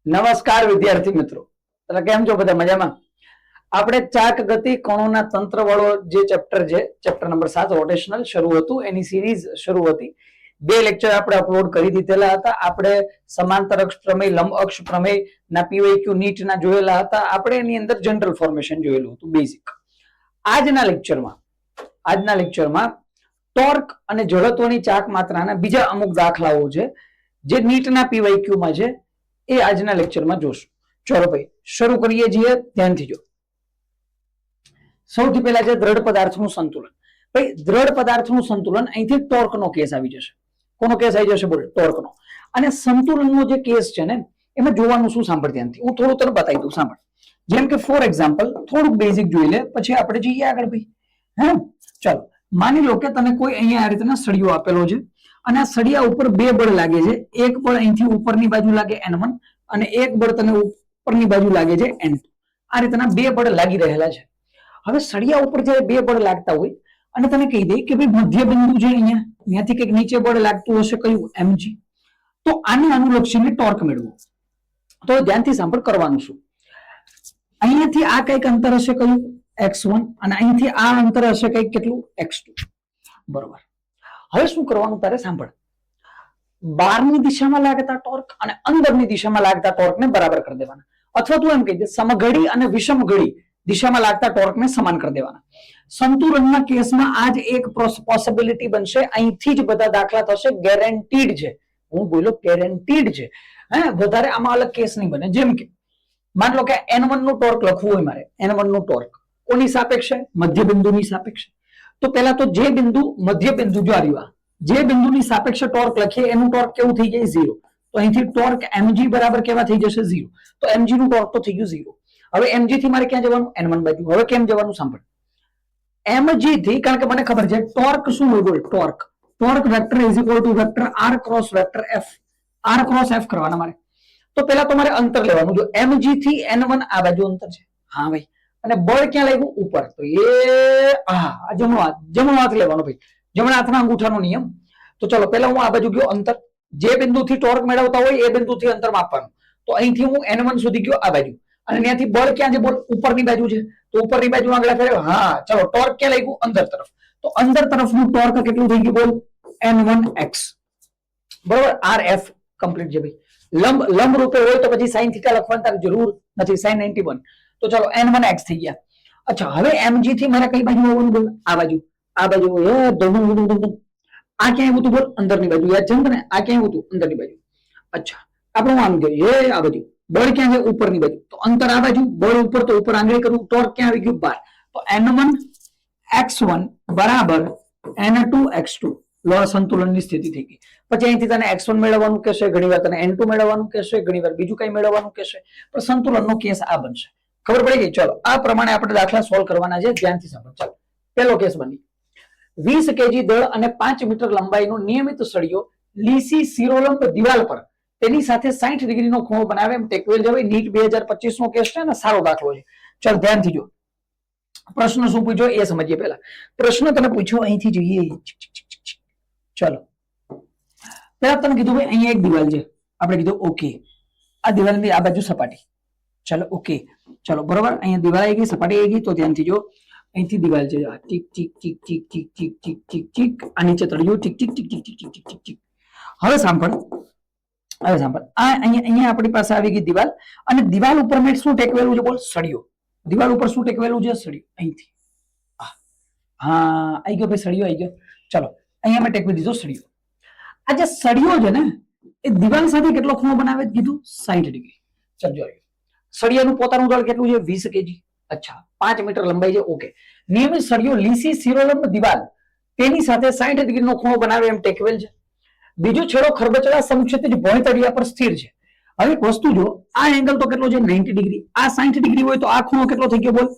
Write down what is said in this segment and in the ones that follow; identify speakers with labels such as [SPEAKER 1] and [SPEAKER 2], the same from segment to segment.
[SPEAKER 1] નમસ્કાર વિદ્યાર્થી મિત્રો, તમે કેમ છો? બધા મજામાં? આપણે ચાક ગતિ કણોના તંત્ર વાળો જે ચેપ્ટર છે, ચેપ્ટર નંબર 7 રોટેશનલ શરૂ હતું, એની સિરીઝ શરૂ હતી. 2 લેક્ચર આપણે અપલોડ કરી દીધેલા હતા. આપણે સમાંતર અક્ષ પ્રમેય, લંબ અક્ષ પ્રમેય ના પીવાયક્યુ નીટ ના જોયેલા હતા. આપણે એની અંદર જનરલ ફોર્મેશન જોયેલું હતું, બેઝિક. આજના લેક્ચરમાં ટોર્ક અને જડત્વની ચાક માત્રાના બીજા અમુક દાખલાઓ છે જે નીટના પીવાયક્યુ માં છે, એ આજના લેક્ચરમાં જોશું. ચલો ભાઈ શરૂ કરીએ છીએ, ધ્યાનથી જો. સૌથી પહેલા છે દ્રઢ પદાર્થનું સંતુલન. ભાઈ દ્રઢ પદાર્થનું સંતુલન, અહીંથી ટોર્કનો કેસ આવી જશે. કોનો કેસ આવી જશે? બોલ, ટોર્કનો. અને સંતુલનનો જે કેસ છે ને, એમાં જોવાનું શું? સાંભળ ધ્યાનથી, હું થોડું તને બતાવી દઉં. સાંભળ. જેમ કે ફોર એક્ઝામ્પલ થોડુંક બેઝિક જોઈ લે, પછી આપણે જઈએ આગળ ભાઈ. હે, ચાલો માની લો કે તને કોઈ અહીંયા આ રીતના સળિયો આપેલો છે અને આ સળિયા ઉપર 2 બળ લાગે છે. એક બળ અહીંથી ઉપરની બાજુ લાગે N1 અને એક બળ તને ઉપરની બાજુ લાગે છે N2. આ રીતના 2 બળ લાગી રહેલા છે. હવે સળિયા ઉપર જ્યારે 2 બળ લાગતા હોય અને તને કહી દે કે ભાઈ મધ્ય બિંદુ છે અહીંયા, ત્યાંથી કંઈક નીચે બળ લાગતું હશે, કયું? mg. તો આને અનુલક્ષીને ટોર્ક મેળવો. તો ધ્યાનથી સાંભળ કરવાનું શું. અહીંયાથી આ કંઈક અંતર હશે, કયું? x1. અને અહીંથી આ અંતર હશે કંઈક કેટલું? x2. બરોબર. હવે શું કરવાનું તારે? સાંભળ. બહારની દિશામાં લાગતા ટોર્ક અને અંદરની દિશામાં લાગતા ટોર્કને બરાબર કરી દેવાના. અથવા તું એમ કહી દે સમઘડી અને વિષમઘડી દિશામાં લાગતા ટોર્કને સમાન કરી દેવાના. સંતુલનના કેસમાં આ જ એક પોસિબિલિટી બનશે. અહીંથી જ બધા દાખલા થશે. ગેરંટીડ છે. હું બોલ્યો ગેરંટીડ છે. હે, વધારે આમાં અલગ કેસ નહીં બને. જેમ કે માન લો કે N1 નું ટોર્ક લખવું હોય મારે. N1 નું ટોર્ક કોની સાપેક્ષે? મધ્ય બિંદુની સાપેક્ષે. તો પહેલા તો જે બિંદુ મધ્ય બિંદુ જો આવ્યું, જે બિંદુની સાપેક્ષે ટોર્ક લખીએ એનું ટોર્ક કેવું થઈ જાય? 0. તો અહીંથી ટોર્ક mg બરાબર કેવા થઈ જશે? 0. તો mg નું ટોર્ક તો થઈ ગયું 0. હવે mg થી મારે ક્યાં જવાનું? N1 બાજુ. હવે કેમ જવાનું? સાંભળ. mg થી, કારણ કે મને ખબર છે ટોર્ક શું હોય. બોલ, torque vector is equal to vector r cross vector f. r cross f કરવાના મારે. તો પહેલા તો મારે અંતર લેવાનું. જો mg થી N1 આ બાજુ અંતર છે. હા ભાઈ. અને બળ ક્યાં લાગ્યું? ઉપર. તો જમણો હાથ લેવાનો ભાઈ. જમણા હાથના અંગૂઠાનો નિયમ. તો ચલો પહેલા હું આ બાજુ ગયો અંતર. જે બિંદુથી ટોર્ક મેળવતા હોય એ બિંદુથી અંતર માપવાનું. તો અહીંથી હું N1 સુધી ગયો આ બાજુ. અને ત્યાંથી બળ ક્યાં છે? બોલ, ઉપરની બાજુ છે. તો ઉપરની બાજુ આગળ ફેરવ્યો. હા, ચલો ટોર્ક ક્યાં લાગ્યું? અંદર તરફ. તો અંદર તરફનું ટોર્ક કેટલું થઈ ગયું? બોલ, N1x. બરોબર. rf કમ્પ્લીટ છે ભાઈ. લંબ રૂપે હોય તો પછી sin θ લખવાની તારી જરૂર નથી. sin 91. તો ચલો N1x થઈ ગયા. અચ્છા, હવે mg થી મારે કઈ બાજુ આવવાનું? બોલ, આ બાજુ. આ બાજુ આ ક્યાં આવ્યું હતું? બોલ, અંદરની બાજુ. યાદ છે ને? આ ક્યાં આવ્યું હતું? અંદરની બાજુ. અચ્છા, આપણે આમ ગયો આ બાજુ. બળ ક્યાં છે? ઉપરની બાજુ. તો અંતર આ બાજુ, બળ ઉપર, તો ઉપર આંગળી કરું. ટોર્ક ક્યાં આવી ગયું? 12. તો N1x1 બરાબર N2x2. સંતુલનની સ્થિતિ થઈ ગઈ. પછી અહીંથી તને x1 મેળવવાનું કહેશે, ઘણીવાર તને N2 મેળવવાનું કહેશે, ઘણીવાર બીજું કઈ મેળવવાનું કહેશે. પણ સંતુલનનો કેસ આ બનશે. ખબર પડી ગઈ? ચલો આ પ્રમાણે આપણે દાખલા સોલ્વ કરવાના છે. ધ્યાનથી સાંભળો. ચાલો પહેલો કેસ બની. 20 kg દળ અને 5 મીટર લંબાઈનો નિયમિત સળિયો લીસી શિરોલંબ દિવાલ પર તેની સાથે 60 ડિગ્રીનો ખૂણો બનાવે એમ ટેકવેલ જવાય. નીટ 2025 નો કેસ છે ને, સારો દાખલો છે. ચાલ ધ્યાનથી જો. પ્રશ્ન શું પૂછ્યો એ સમજીએ. પહેલા પ્રશ્ન તને પૂછ્યો, અહીંથી જોઈએ. ચલો પહેલા તને કીધું ભાઈ અહીંયા એક દિવાલ છે. આપણે કીધું ઓકે, આ દિવાલની આ બાજુ સપાટી. ચલો ઓકે, ચલો બરોબર. અહીંયા દિવાલ આવી ગઈ, સપાટી આવી ગઈ. તો ધ્યાનથી જો, અહીંથી દિવાલ છે. ટીક ટીક ટીક ટીક ટીક ટીક ટીક ટીક ટીક. આ નીચે તળિયું. ટીક ટીક ટીક ટીક ટીક ટીક ટીક ટીક. હવે સાંભળ. આ અહીંયા આપણી પાસે આવી ગઈ દિવાલ. અને દિવાલ ઉપર મેં શું ટેકવેલું છે? બોલ, સળિયો. દિવાલ ઉપર શું ટેકવેલું છે? સળિયો. અહીંથી હા આવી ગયો ભાઈ, સળિયો આવી ગયો. ચલો અહીંયા મેં ટેકવી દીધો સળિયો. આ જે સળિયો છે ને, એ દિવાલ સાથે કેટલો ખૂણો બનાવે? કીધું 60 ડિગ્રી. ચાલ જો, સળિયાનું પોતાનું દળ કેટલું છે? 20 kg. અચ્છા, 5 મીટર લંબાઈ છે. ઓકે. નિયમિત સળિયો લીસી શિરોલંબ દિવાલ તેની સાથે 60 ડિગ્રીનો ખૂણો બનાવે એમ ટેકવેલ છે. બીજો છેડો ખરબચડા સમક્ષિતિજ ભોંયતળિયા પર સ્થિર છે. હવે એક વસ્તુ જો, આ એંગલ તો કેટલો છે? 90 ડિગ્રી. આ 60 ડિગ્રી હોય તો આ ખૂણો કેટલો થઈ ગયો? બોલ,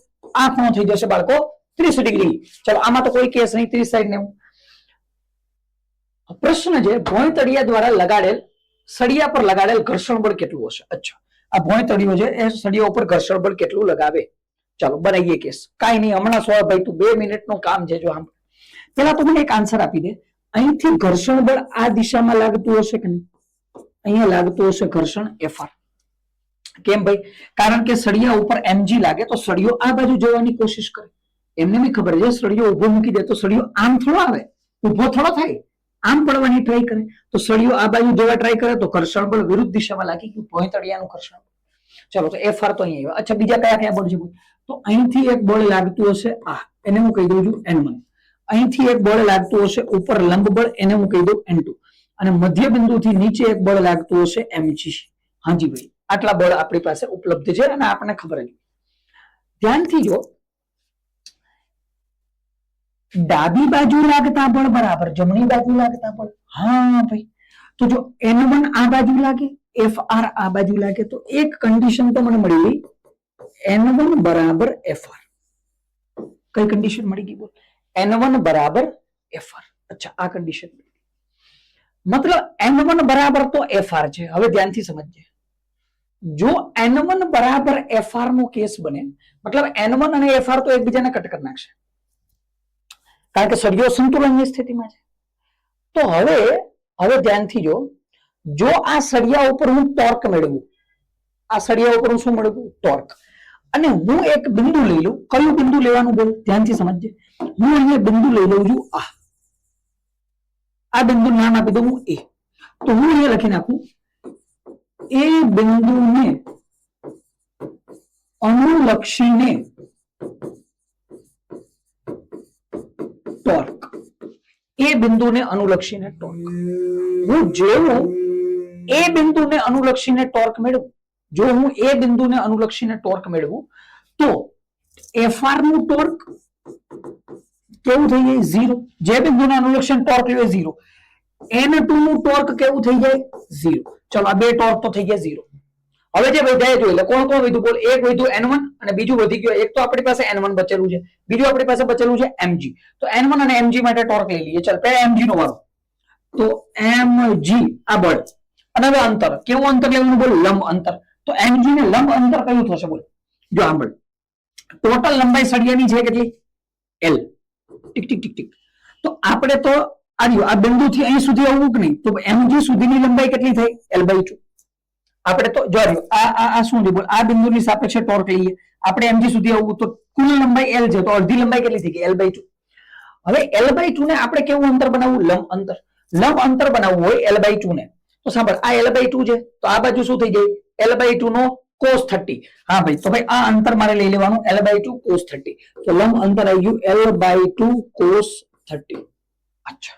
[SPEAKER 1] આ ખૂણો થઈ જશે બાળકો 30 ડિગ્રી. ચલો આમાં તો કોઈ કેસ નહીં. 30 સાઈડ ને પ્રશ્ન છે, ભોંયતળિયા દ્વારા લગાડેલ સળિયા પર લગાડેલ ઘર્ષણ બળ કેટલું હશે? અચ્છા, આ ભોંયતળિયો છે, એ સળિયા ઉપર ઘર્ષણ બળ કેટલું લગાવે? ચાલો બનાવીએ કેસ. કાંઈ નહીં, હમણાં સોલ્વ ભાઈ. તું 2 મિનિટનું કામ છે. જો આમ પેલા તો મને એક આન્સર આપી દે. અહીંથી ઘર્ષણ બળ આ દિશામાં લાગતું હશે કે નહીં? અહીંયા લાગતું હશે ઘર્ષણ Fr. કેમ ભાઈ? કારણ કે સળિયા ઉપર mg લાગે તો સળિયો આ બાજુ જવાની કોશિશ કરે. એમને બી ખબર છે સળિયો ઉભો મૂકી દે તો સળિયો આમ થોડો આવે, ઉભો થોડો થાય, આમ પડવાની ટ્રાય કરે. તો સળિયો આ બાજુ જવા ટ્રાય કરે તો ઘર્ષણ બળ વિરુદ્ધ દિશામાં લાગી ગયું, ભોંયતળિયાનું ઘર્ષણ. ચલો તો એફ આર તો અહીં આવ્યો. અચ્છા, બીજા કયા કયા બળ છે? તો અહીંથી એક બળ લાગતું હશે આ, એને હું કહી દઉં છું n1. અહીંથી એક બળ લાગતું હશે ઉપર લંબ બળ, એને હું કહી દઉં n2. અને મધ્ય બિંદુથી નીચે એક બળ લાગતું હશે mg. હાજી ભાઈ, આટલા બળ આપણી પાસે ઉપલબ્ધ છે અને આપણને ખબર છે. ધ્યાનથી જો, ડાબી બાજુ લાગતા બળ બરાબર જમણી બાજુ લાગતા બળ. હા ભાઈ, તો જો n1 આ બાજુ લાગે, fr આ બાજુ લાગે, તો એક કન્ડિશન તો મને મળી ગઈ, n1 બરાબર fr. કઈ કન્ડિશન મળી ગઈ? બોલ, n1 બરાબર fr. અચ્છા, આ કન્ડિશન મતલબ n1 બરાબર તો fr છે. હવે ધ્યાનથી સમજજે, જો n1 બરાબર fr નો કેસ બને, મતલબ n1 અને fr તો એકબીજાને કટ કરી નાખશે, કારણ કે સળિયો સંતુલનની સ્થિતિમાં છે. તો હવે ધ્યાનથી જો આ સળિયા ઉપર હું ટોર્ક મેળવું, આ સળિયા ઉપર હું શું મેળવું? ટોર્ક. અને હું એક બિંદુ લઈ લઉં. કયું બિંદુ લેવાનું? બોલ, ધ્યાનથી સમજજે. હું અહીંયા બિંદુ લઈ લઉં છું આ બિંદુ નામ આપી દઉં હું એ. તો હું અહીંયા લખી નાખું એ બિંદુને અનુલક્ષીને ટોર્ક. એ બિંદુને અનુલક્ષીને ટોર્ક. હું જેવું એ બિંદુને અનુલક્ષીને ટોર્ક મેળવું, જો હું એ બિંદુને અનુલક્ષીને ટોર્ક મેળવું તો fr નું ટોર્ક કેવું થઈ જાય? 0. જે બિંદુને અનુલક્ષીને ટોર્ક લે 0. n2 નું ટોર્ક કેવું થઈ જાય? 0. ચલો, આ બે ટોર્ક તો થઈ ગયા 0. હવે જે વધ્યા જોઈ લે, કોણ કોણ વધ્યું? બોલ, એક વધ્યું n1 અને બીજું વધી ગયું, એક તો આપણી પાસે n1 બચેલું છે, બીજું આપણી પાસે બચેલું છે mg. તો n1 અને mg માટે ટોર્ક લઈ લઈએ. ચાલ, પહેલા mg નો વારો. તો mg આ બળ, અને હવે અંતર. કેવું અંતર લેવાનું? બોલ, લંબ અંતર. તો mg ને લંબ અંતર કયું થશે? બોલ, જો આંબળ ટોટલ લંબાઈ સળિયાની છે કેટલી? l. ટીક ટીક ટીક ટીક. તો આપણે તો આ બિંદુથી અહીં સુધી આવવું કે નહીં? તો mg સુધીની લંબાઈ કેટલી થઈ? l/2. આપણે તો જો આ શું છે? બોલ, આ બિંદુની સાપેક્ષે ટોર્ક લઈએ, આપણે mg સુધી આવવું તો કુલ લંબાઈ l છે, તો અડધી લંબાઈ કેટલી થઈ ગઈ? l/2. હવે l/2 ને આપણે કેવું અંતર બનાવવું? લંબ અંતર. લંબ અંતર બનાવવું હોય l/2 ને, તો સાંભળ, આ l/2 છે, તો આ બાજુ શું થઈ જાય? l/2 નો cos 30. હા ભાઈ, તો ભાઈ આ અંતર મારે લઈ લેવાનું l/2 cos 30. તો લંબ અંતર આવી ગયું l/2 cos 30. અચ્છા,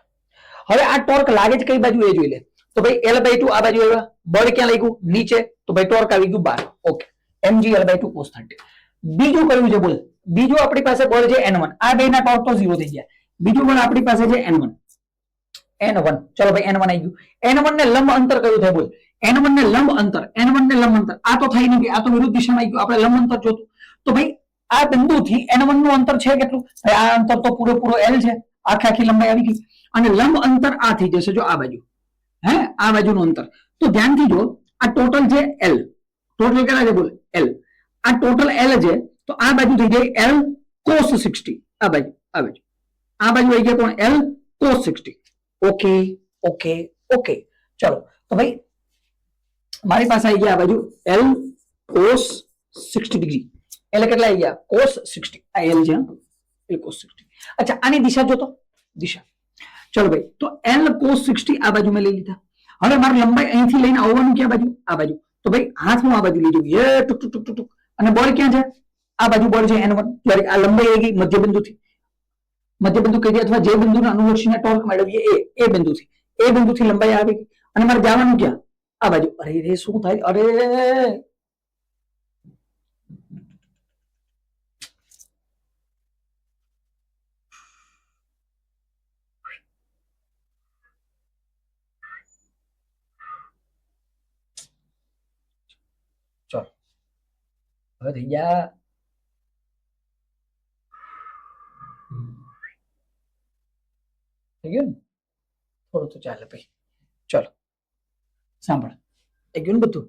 [SPEAKER 1] હવે આ ટોર્ક લાગે છે કઈ બાજુ એ જોઈ લે. તો ભાઈ l/2 આ બાજુ આવ્યા, બળ ક્યાં લાગ્યું? નીચે, તો ભાઈ ટોર્ક આવી ગયું 12. Okay, mg l/2 cos 30. બીજું કયું છે? બોલ, બીજું આપણી પાસે બળ છે n1. આ બેના ટોર્ક તો 0 થઈ ગયા. બીજું બળ આપણી પાસે છે n1. ચલો ભાઈ, n1 આવી ગયું. n1 ને લંબ અંતર કયું થાય? બોલ, n1 ને લંબ અંતર. n1 ને લંબ અંતર આ તો થઈ નહીં, આ તો વિરુદ્ધ દિશામાં આવી ગયું. આપણે લંબ અંતર જોતું. તો ભાઈ આ બિંદુથી n1 નું અંતર છે કેટલું? ભાઈ આ અંતર તો પૂરેપૂરો l છે, આખી લંબાઈ આવી ગઈ. અને લંબ અંતર આ થઈ જશે, જો આ બાજુ, આ બાજુનું અંતર. તો ધ્યાનથી જો, આ ટોટલ છે l. ટોટલ કેટલા છે? બોલ, l. આ ટોટલ l છે, તો આ બાજુ થઈ જાય l cos 60. આ બાજુ આવી ગયા કોણ? l cos 60. Okay okay okay. ચલો, તો ભાઈ મારી પાસે આવી ગયા આ બાજુ l cos 60 ડિગ્રી. એટલે કેટલા આવી ગયા? cos 60. આ l છે, l cos 60. અચ્છા, આની દિશા જોતો, દિશા. ચલો ભાઈ, તો l cos 60 આ બાજુ મેં લઈ લીધા. હવે મારી લંબાઈ અહીંથી લઈને આવવાનું ક્યાં બાજુ? આ બાજુ. તો ભાઈ હાથ હું આ બાજુ લઈ જાઉં, એ ટુક ટુક ટુક ટુક. અને બળ ક્યાં છે? આ બાજુ બળ છે n1. ત્યારે આ લંબાઈ આવી ગઈ મધ્યબિંદુથી. મધ્યબિંદુ કહી દે, અથવા જે બિંદુને અનુલક્ષીને ટોર્ક મેળવીએ એ બિંદુથી લંબાઈ આવી ગઈ. અને મારે જવાનું ક્યાં? આ બાજુ. અરે રે, શું થાય? અરે ચલો, હવે થઈ ગયા. થઈ ગયું ને? થોડું તો ચાલે ભાઈ. ચલો સાંભળ, થઈ ગયું ને બધું?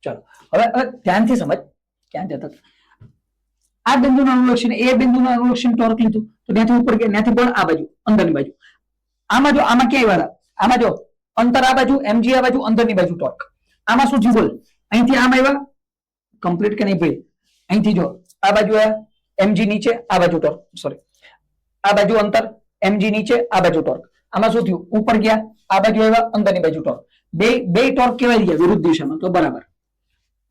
[SPEAKER 1] ચલો હવે ધ્યાનથી સમજ. ક્યાં જતા હતા? આ બિંદુને અનુલક્ષીને એ બિંદુને અનુલક્ષીને ટોર્ક લીધું, તો ત્યાંથી ઉપર ગયા, ત્યાંથી બળ આ બાજુ, અંદરની બાજુ. આમાં જો, આમાં ક્યાંય વાળા? આમાં જો અંતર આ બાજુ, mg આ બાજુ, અંદરની બાજુ ટોર્ક. આમાં શું થયું? બોલ, અહીંથી આમ આવ્યા, કમ્પ્લીટ કે નહીં ભાઈ? અહીંથી જો આ બાજુ mg નીચે, આ બાજુ ટોર્ક, સોરી આ બાજુ અંતર mg નીચે, આ બાજુ ટોર્ક. આમાં શું થયું? ઉપર ગયા, આ બાજુ આવ્યા, અંદરની બાજુ ટોર્ક. બે ટોર્ક કેવાય ગયા વિરુદ્ધ દિશામાં, તો બરાબર.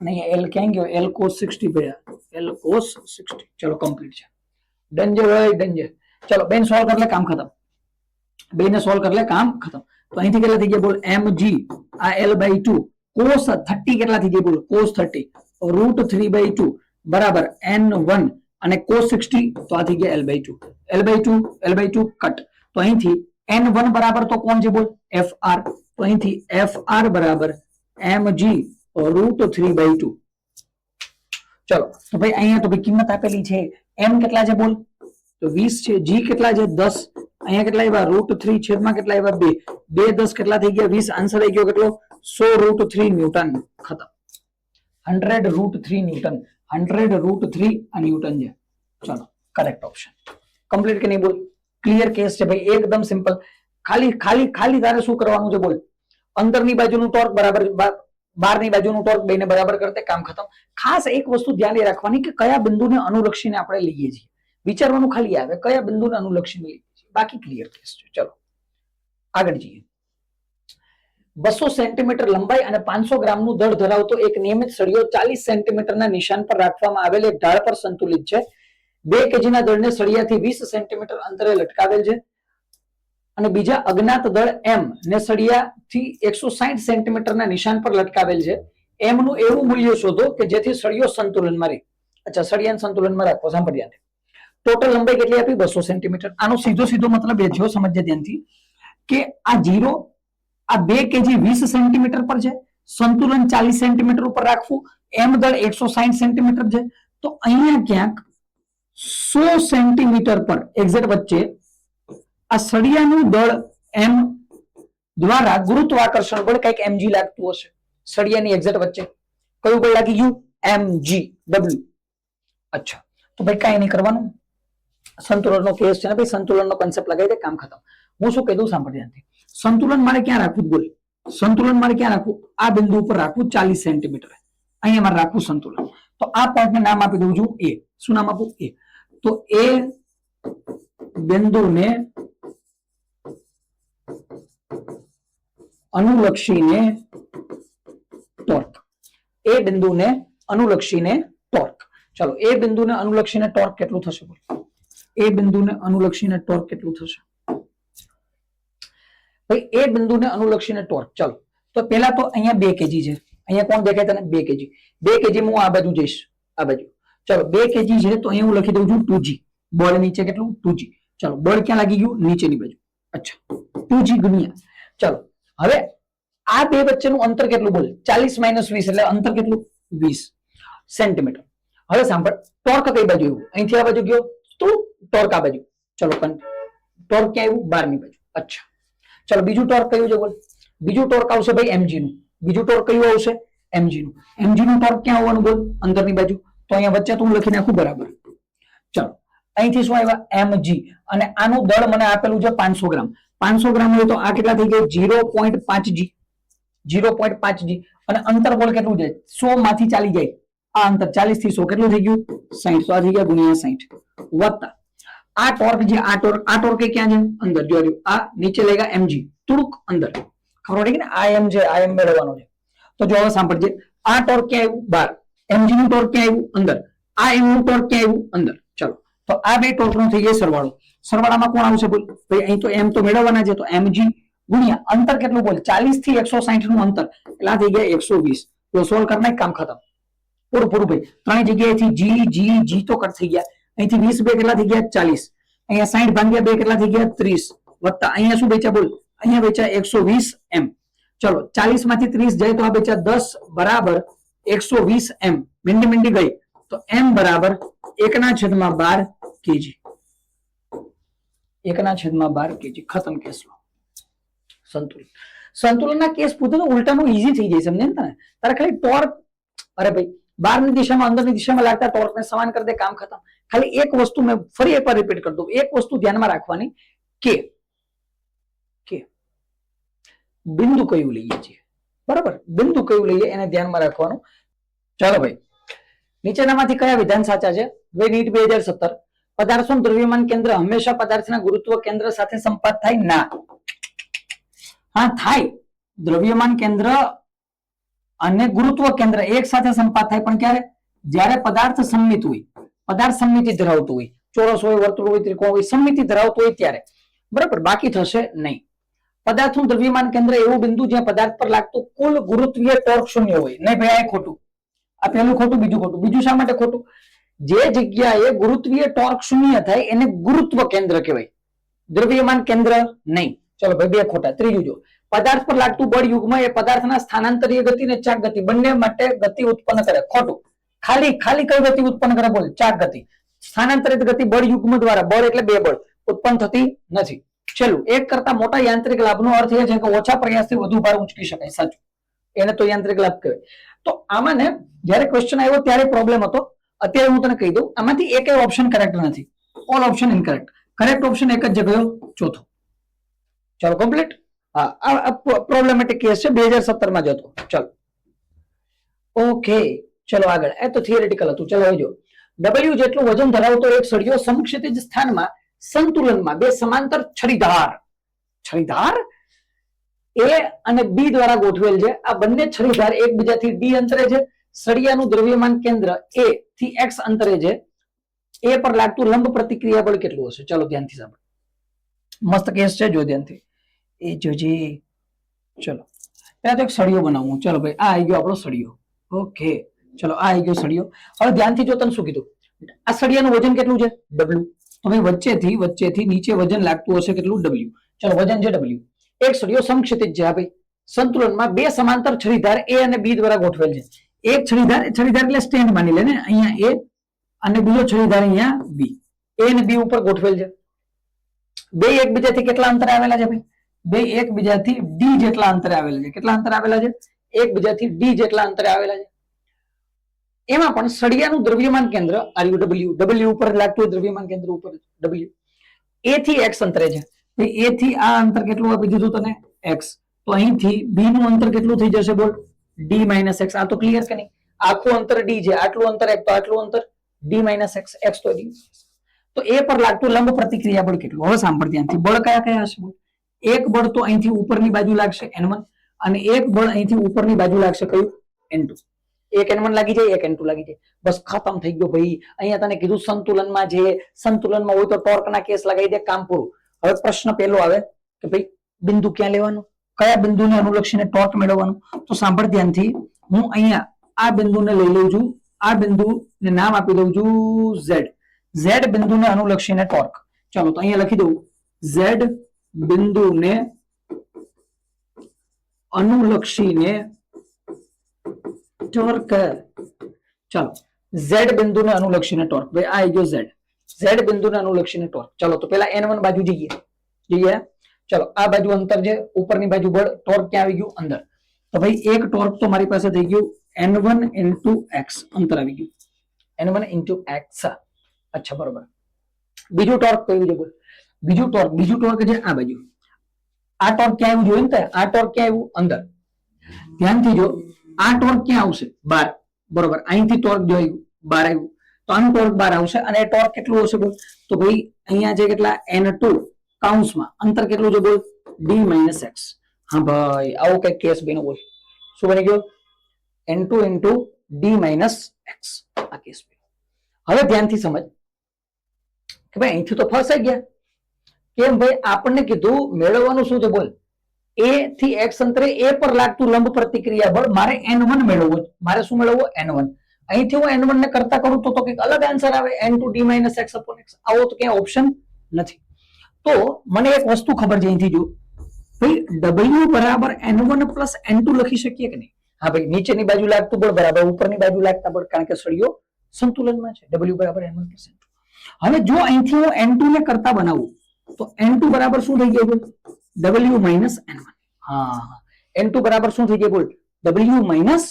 [SPEAKER 1] અને અહીંયા L ક્યાં ગયો? L cos 60 ભર્યા, L cos 60. ચલો કમ્પ્લીટ છે. ડન છે ભાઈ, ડન છે. ચલો બેન સોલ્વ કરી લે, કામ ખતમ. બેને સોલ્વ કરી લે, કામ ખતમ. તો અહીંથી કેટલા થઈ ગયા બોલ? mg આ L/2 cos 30 કેટલા થઈ ગયા બોલ? cos 30 √3/2 બરાબર n1 અને cos 60 તો આ થઈ ગયા L/2. L/2 cut. તો અહીંથી n1 બરાબર તો કોણ છે બોલ? fr. તો અહીંથી fr બરાબર mg √3/2. ચલો તો ભાઈ અહીંયા તો ભાઈ કિંમત આપેલી છે. m કેટલા છે બોલ? તો 20 છે. g કેટલા છે? 10. અહીંયા કેટલા આવ્યા? √3 છેદમાં કેટલા આવ્યા? 2. 2 10 કેટલા થઈ ગયા? 20. આન્સર આવી ગયો કેટલો? 100 √3 ન્યૂટન. ખતમ. 100 √3 ન્યૂટન. 100 √3 આ ન્યૂટન છે. ચલો કરેક્ટ ઓપ્શન. કમ્પ્લીટ કે નહીં બોલ? ક્લિયર કેસ છે ભાઈ, એકદમ સિમ્પલ. ખાલી તારે શું કરવાનું છે બોલ? અંદરની બાજુનું ટોર્ક બરાબર બહારની બાજુનું ટોર્ક બેને બરાબર કરતે, કામ ખતમ. ખાસ એક વસ્તુ ધ્યાન રાખવાની કે કયા બિંદુને અનુલક્ષીને આપણે લઈએ છીએ. વિચારવાનું ખાલી આવે કયા બિંદુને અનુલક્ષીને લઈએ છીએ, બાકી ક્લિયર કેસ છે. ચલો આગળ જઈએ. 200 સેન્ટીમીટર લંબાઈ અને 500 ગ્રામનું દળ ધરાવતો એક નિયમિત સળિયો 40 સેન્ટીમીટરના નિશાન પર રાખવામાં આવેલ એક ઢાળ પર સંતુલિત છે. 2 કેજીના દળને સળિયાથી 20 સેન્ટીમીટર અંતરે લટકાવેલ છે અને બીજા અજ્ઞાત દળ m ને સળિયાથી 160 સેન્ટીમીટરના નિશાન પર લટકાવેલ છે. m નું એવું મૂલ્ય શોધો કે જેથી સળિયો સંતુલનમાં રહે. અચ્છા, સળિયાને સંતુલનમાં રાખો. સાંભળ્યા? ટોટલ લંબાઈ કેટલી આપી? 200 સેન્ટીમીટર. આનો સીધો મતલબ એ થયો, સમજ્યા ધ્યાનથી, કે આ 0 આ 2 કેજી 20 સેન્ટીમીટર પર છે, સંતુલન 40 સેન્ટીમીટર ઉપર રાખવું, m દળ 160 સેન્ટીમીટર છે. તો અહીંયા ક્યાંક 100 સેન્ટીમીટર પર એક્ઝેક્ટ વચ્ચે આ સળિયાનું દળ m દ્વારા ગુરુત્વાકર્ષણ બળ કંઈક mg લાગતું હશે. સળિયાની એક્ઝેક્ટ વચ્ચે કયું બળ લાગી ગયું? mg w. અચ્છા, તો ભાઈ કાંઈ નહીં કરવાનું. સંતુલનનો કેસ છે ને ભાઈ, સંતુલનનો કોન્સેપ્ટ લગાવી દે, કામ ખતમ. હું શું કહી દઉં સાંભળ ધ્યાનથી. સંતુલન મારે ક્યાં રાખવું બોલ? સંતુલન મારે ક્યાં રાખવું? આ બિંદુ ઉપર રાખવું 40 સેન્ટીમીટર. અહીંયા મારે રાખવું સંતુલન. તો આ પોઈન્ટને નામ આપી દઉં છું એ. શું નામ આપું? એ. તો એ બિંદુને અનુલક્ષીને ટોર્ક. એ બિંદુને અનુલક્ષીને ટોર્ક. ચલો એ બિંદુને અનુલક્ષીને ટોર્ક કેટલું થશે બોલ? એ બિંદુને અનુલક્ષીને ટોર્ક કેટલું થશે ભાઈ? એ બિંદુને અનુલક્ષીને ટોર્ક. ચલો તો પહેલા તો અહીંયા 2 કેજી છે. અહીંયા કોણ દેખાય તને? 2 કેજી. 2 કેજી હું આ બાજુ જઈશ, આ બાજુ. ચલો 2 કેજી છે તો અહીંયા હું લખી દઉં છું 2g. બળ નીચે કેટલું? 2g. ચલો બળ ક્યાં લાગી ગયું? નીચેની બાજુ. અચ્છા, 2g ગુણ્યા. ચલો હવે આ બે વચ્ચેનું અંતર કેટલું બોલ? 40 - 20 એટલે અંતર કેટલું? 20 સેન્ટીમીટર. હવે સાંભળ, ટોર્ક કઈ બાજુ આવ્યું? અહીંથી આ બાજુ ગયો તો ટોર્ક આ બાજુ. ચલો ટોર્ક ક્યાં આવ્યું? બહારની બાજુ. અચ્છા, ચલો બીજું ટોર્ક કયું છે બોલ? બીજું ટોર્ક આવશે ભાઈ mg નું. બીજું ટોર્ક કયું આવશે? mg નું. mg નું ટોર્ક ક્યાં આવવાનું બોલ? અંદરની બાજુ. તો અહીંયા વચ્ચે તો હું લખી નાખું બરાબર. ચલો અહીંથી શું આવ્યા? mg. અને આનું દળ મને આપેલું છે 500 ગ્રામ. 500 ગ્રામ હોય તો આ કેટલા થઈ ગયા? 0.5g. 0.5g. અને અંતર બોલ કેટલું છે? 100 માંથી ચાલી જાય આ અંતર, 40 થી 100 કેટલું થઈ ગયું? 60. તો આ થઈ ગયા ગુણ્યા 60 વત્તા આ ટોર્ક જે આ ટોર્ક ક્યાં છે? અંદર. જો આ નીચે લઈ ગયા mg, થોડુંક અંદર. ખબર પડી કે ને? આ m છે, આ m મેળવવાનો છે. તો જો હવે સાંભળજે, આ ટોર્ક ક્યાં આવ્યું? બહાર. mg નું ટોર્ક ક્યાં આવ્યું? અંદર. આ m નું ટોર્ક ક્યાં આવ્યું? અંદર. ચલો તો આ બે ટોર્ક નો થઈ જાય સરવાળો. સરવાળામાં કોણ આવશે બોલ? ભાઈ અહીં તો m તો મેળવવાના છે, તો mg ગુણ્યા અંતર કેટલું બોલ? 40 થી 160 નું અંતર એટલે આ થઈ ગયા 120. તો સોલ્વ કરના કામ ખતમ. પૂરું ભાઈ. ત્રણ જગ્યાએથી g તો કટ થઈ ગયા. અહીંથી 20 બે કેટલા થઈ ગયા? 40. અહીંયા 60 ભાગ્યા 2 કેટલા થઈ ગયા? 30. વત્તા અહીંયા શું બેચા બોલ? અહીંયા બેચા 120 m. ચલો 40 માંથી 30 જાય તો આ બેચા 10 બરાબર 120 m. મિંડી ગઈ તો m બરાબર 1/12 kg. 1/12 kg. ખતમ કેસ લો. સંતુલનના કેસ પૂછે તો ઉલટાનું ઈઝી થઈ જાય, સમજે ને તને? તારે ખાલી ટોર્ક, અરે ભાઈ બહારની દિશામાં અંદરની દિશામાં લાગતા ટોર્કને સમાન કરી દે, કામ ખતમ. ખાલી એક વસ્તુ મેં ફરી એકવાર રિપીટ કરી દઉં. એક વસ્તુ ધ્યાનમાં રાખવાની કે બિંદુ કયું લઈએ છીએ, બરાબર? બિંદુ કયું લઈએ એને ધ્યાનમાં રાખવાનું. ચાલો ભાઈ નીચેનામાંથી કયા વિધાન સાચા છે? નીટ 2017 પદાર્થનું દ્રવ્યમાન કેન્દ્ર હંમેશા પદાર્થના ગુરુત્વ કેન્દ્ર સાથે સંપાત થાય? ના. હા થાય. દ્રવ્યમાન કેન્દ્ર અને ગુરુત્વ કેન્દ્ર એક સાથે સંપાત થાય, પણ ક્યારે? જ્યારે પદાર્થ સમમિત હોય, પદાર્થ સમમિતિ ધરાવતું હોય, ચોરસ હોય, વર્તુળ હોય, ત્રિકોણ હોય, સમમિતિ ધરાવતું હોય ત્યારે, બરાબર, બાકી થશે નહીં. પદાર્થનું દ્રવ્યમાન કેન્દ્ર એવું બિંદુ જ્યાં પદાર્થ પર લાગતું કુલ ગુરુત્વીય ટોર્ક શૂન્ય હોય. નહીં ભાઈ, આ ખોટું. આ પહેલું ખોટું, બીજું ખોટું. બીજું શા માટે ખોટું? જે જગ્યાએ ગુરુત્વીય ટોર્ક શૂન્ય થાય એને ગુરુત્વ કેન્દ્ર કહેવાય, દ્રવ્યમાન કેન્દ્ર નહીં. ચલો ભાઈ, બે ખોટા. ત્રીજું જો, પદાર્થ પર લાગતું બળ યુગ્મ એ પદાર્થના સ્થાનાંતરીય ગતિ અને ચાક ગતિ બંને માટે ગતિ ઉત્પન્ન કરે. ખોટું. ખાલી ખાલી કઈ ગતિ ઉત્પન્ન કરે? બોલ, ચાક ગતિ. સ્થાનાંતરિત ગતિ બળ યુગ્મ દ્વારા, બળ એટલે બે બળ, ઉત્પન્ન થતી નથી. છેલ્લું, એક કરતા મોટા યાંત્રિક લાભનો અર્થ એ છે કે ઓછા પ્રયાસથી વધુ ભાર ઉંચકી શકાય. સાચું, એને તો યાંત્રિક લાભ કહેવાય. તો આમાં ને જયારે ક્વેશ્ચન આવ્યો ત્યારે પ્રોબ્લેમ હતો. અત્યારે હું તને કહી દઉં, આમાંથી એક ઓપ્શન કરેક્ટ નથી, all option incorrect. Correct option એક જ ગયો, ચોથો. ચાલો કમ્પ્લીટ. હા, પ્રોબ્લેમેટિક કેસ છે, 2017 માં જ હતો. ચાલો ઓકે, ચલો આગળ. એ તો થિયરેટિકલ હતું. ચલો હવે જો, ડબલ્યુ જેટલું વજન ધરાવતો એક સળિયો સમક્ષિતિજ સ્થાનમાં સંતુલનમાં બે સમાંતર છરીધાર એ અને બી દ્વારા ગોઠવેલ છે. આ બંને છરીધાર એકબીજાથી ડી અંતરે છે. સળિયાનું દ્રવ્યમાન કેન્દ્ર એ થી એક્સ અંતરે છે. એ પર લાગતું લંબ પ્રતિક્રિયા બળ કેટલું હશે? ચાલો ધ્યાનથી સાંભળો. મસ્ત કેસ છે, જો ધ્યાનથી. એ જોજે. ચલો પેલા તો એક સળિયો બનાવું. ચલો ભાઈ, આ આવી ગયો આપણો સળિયો. ઓકે, ચલો આ આવી ગયો સળિયો. હવે ધ્યાનથી જો, તને શું કીધું? આ સળિયાનું વજન કેટલું છે? ડબલ્યુ. તો ભાઈ વચ્ચેથી નીચે વજન લાગતું હશે કેટલું? ડબલ્યુ. ચલો વજન છે ડબલ્યુ. એક સળિયો સમક્ષિતિજ છે. ભાઈ સંતુલનમાં બે સમાંતર છરીધાર એ અને બી દ્વારા ગોઠવેલ છે. એક છરીધાર એટલે સ્ટેન્ડ માની લે ને, અહીંયા એ અને બીજો છરીધાર અહીંયા બી. એ અને બી ઉપર ગોઠવેલ છે. બે એકબીજાથી કેટલા અંતરે આવેલા છે ભાઈ? બે એકબીજાથી ડી જેટલા અંતરે આવેલા છે. કેટલા અંતરે આવેલા છે? એકબીજાથી ડી જેટલા અંતરે આવેલા છે. એમાં પણ સળિયાનું દ્રવ્યમાન કેન્દ્ર આર્યુ ડબલ્યુ ઉપર લાગતું હોય, દ્રવ્યમાન કેન્દ્ર ઉપર ડબલ્યુ એ થી એક્સ અંતરે છે. એ થી આ અંતર કેટલું આપી દીધું તને? એક્સ. તો અહીંથી બી નું અંતર કેટલું થઈ જશે? બોલ, ડી માઇનસ એક્સ. આ તો ક્લિયર કે નહીં? આખું અંતર ડી છે, આટલું અંતર એક, તો આટલું અંતર ડી માઇનસ એક્સ. એક્સ તો ડી. તો એ પર લાગતું લંબ પ્રતિક્રિયા બળ કેટલું? હવે સાંભળ ધ્યાનથી. બળ કયા કયા હશે? બોલ, એક બળ તો અહીંથી ઉપરની બાજુ લાગશે N1, અને એક બળ અહીંથી ઉપરની બાજુ લાગશે કયું? N2. એક N1 લાગી જાય, એક N2 લાગી જાય, બસ ખતમ થઈ ગયો ભાઈ. અહીંયા તને કીધું સંતુલનમાં છે, સંતુલનમાં હોય તો ટોર્કના કેસ લગાવી દે, કામ પૂરું. હવે પ્રશ્ન પહેલો આવે કે ભાઈ બિંદુ ક્યાં લેવાનું, કયા બિંદુને અનુલક્ષીને ટોર્ક મેળવવાનું? તો સાંભળ ધ્યાનથી. હું અહીંયા આ બિંદુને લઈ લઉં છું, આ બિંદુને નામ આપી દઉં છું Z. Z બિંદુને અનુલક્ષીને ટોર્ક. ચાલો તો અહીંયા લખી દઉં, Z બિંદુને અનુલક્ષીને ટોર્ક. ચાલો, Z બિંદુને અનુલક્ષીને ટોર્ક. ભાઈ આ આવી ગયો Z. Z બિંદુને અનુલક્ષીને ટોર્ક. ચાલો તો પેલા N1 બાજુ જઈએ. ચલો આ બાજુ અંતર છે, ઉપરની બાજુ બળ, ટોર્ક ક્યાં આવી ગયું? અંદર. તો ભાઈ એક ટોર્ક તો મારી પાસે થઈ ગયું N1 into x, અંતર આવી ગયું N1 into x. અચ્છા બરોબર. બીજું ટોર્ક કયું છે? બોલ, બીજું ટોર્ક છે આ બાજુ. આ ટોર્ક ક્યાં આવ્યું? જોયું ને, આ ટોર્ક ક્યાં આવ્યું? અંદર. ધ્યાનથી જો, આ ટોર્ક ક્યાં આવશે? 12. બરોબર. અહીંથી ટોર્ક જો આવ્યું 12 આવ્યું, તો આનું ટોર્ક 12 આવશે. અને ટોર્ક કેટલું હશે? બોલ, તો ભાઈ અહીંયા છે કેટલા? N2 કૌંસમાં અંતર કેટલું છે? બોલ, d minus x. હા ભાઈ, આવો કઈ કેસ બન્યો. બોલ, શું બની ગયો? N2 into d minus x. આ કેસ બન્યો. હવે ધ્યાનથી સમજ કે ભાઈ અહીંથી તો ફસાઈ ગયા. કેમ ભાઈ? આપણને કીધું મેળવવાનું શું છે? બોલ, a થી x અંતરે a પર લાગતું લંબ પ્રતિક્રિયા બળ મારે N1 મેળવવું. મારે શું મેળવવું? N1. અહીંથી હું N1 ને કરતા કરું તો કંઈક અલગ આન્સર આવે, N2 d minus x upon x. આવો તો ક્યાંય ઓપ્શન નથી. તો મને એક વસ્તુ ખબર છે અહીંથી, જો ભાઈ W બરાબર N1 plus N2 લખી શકીએ કે નહીં? હા ભાઈ, નીચેની બાજુ લાગતું બળ બરાબર ઉપરની બાજુ લાગતા બળ, કારણ કે સળિયો સંતુલનમાં છે. W બરાબર N1 plus N2. હવે જો અહીંથી હું N2 ને કરતા બનાવું તો N2 બરાબર શું થઈ ગયું? W minus N1. હા, N2 બરાબર શું થઈ ગયું? બોલ, W minus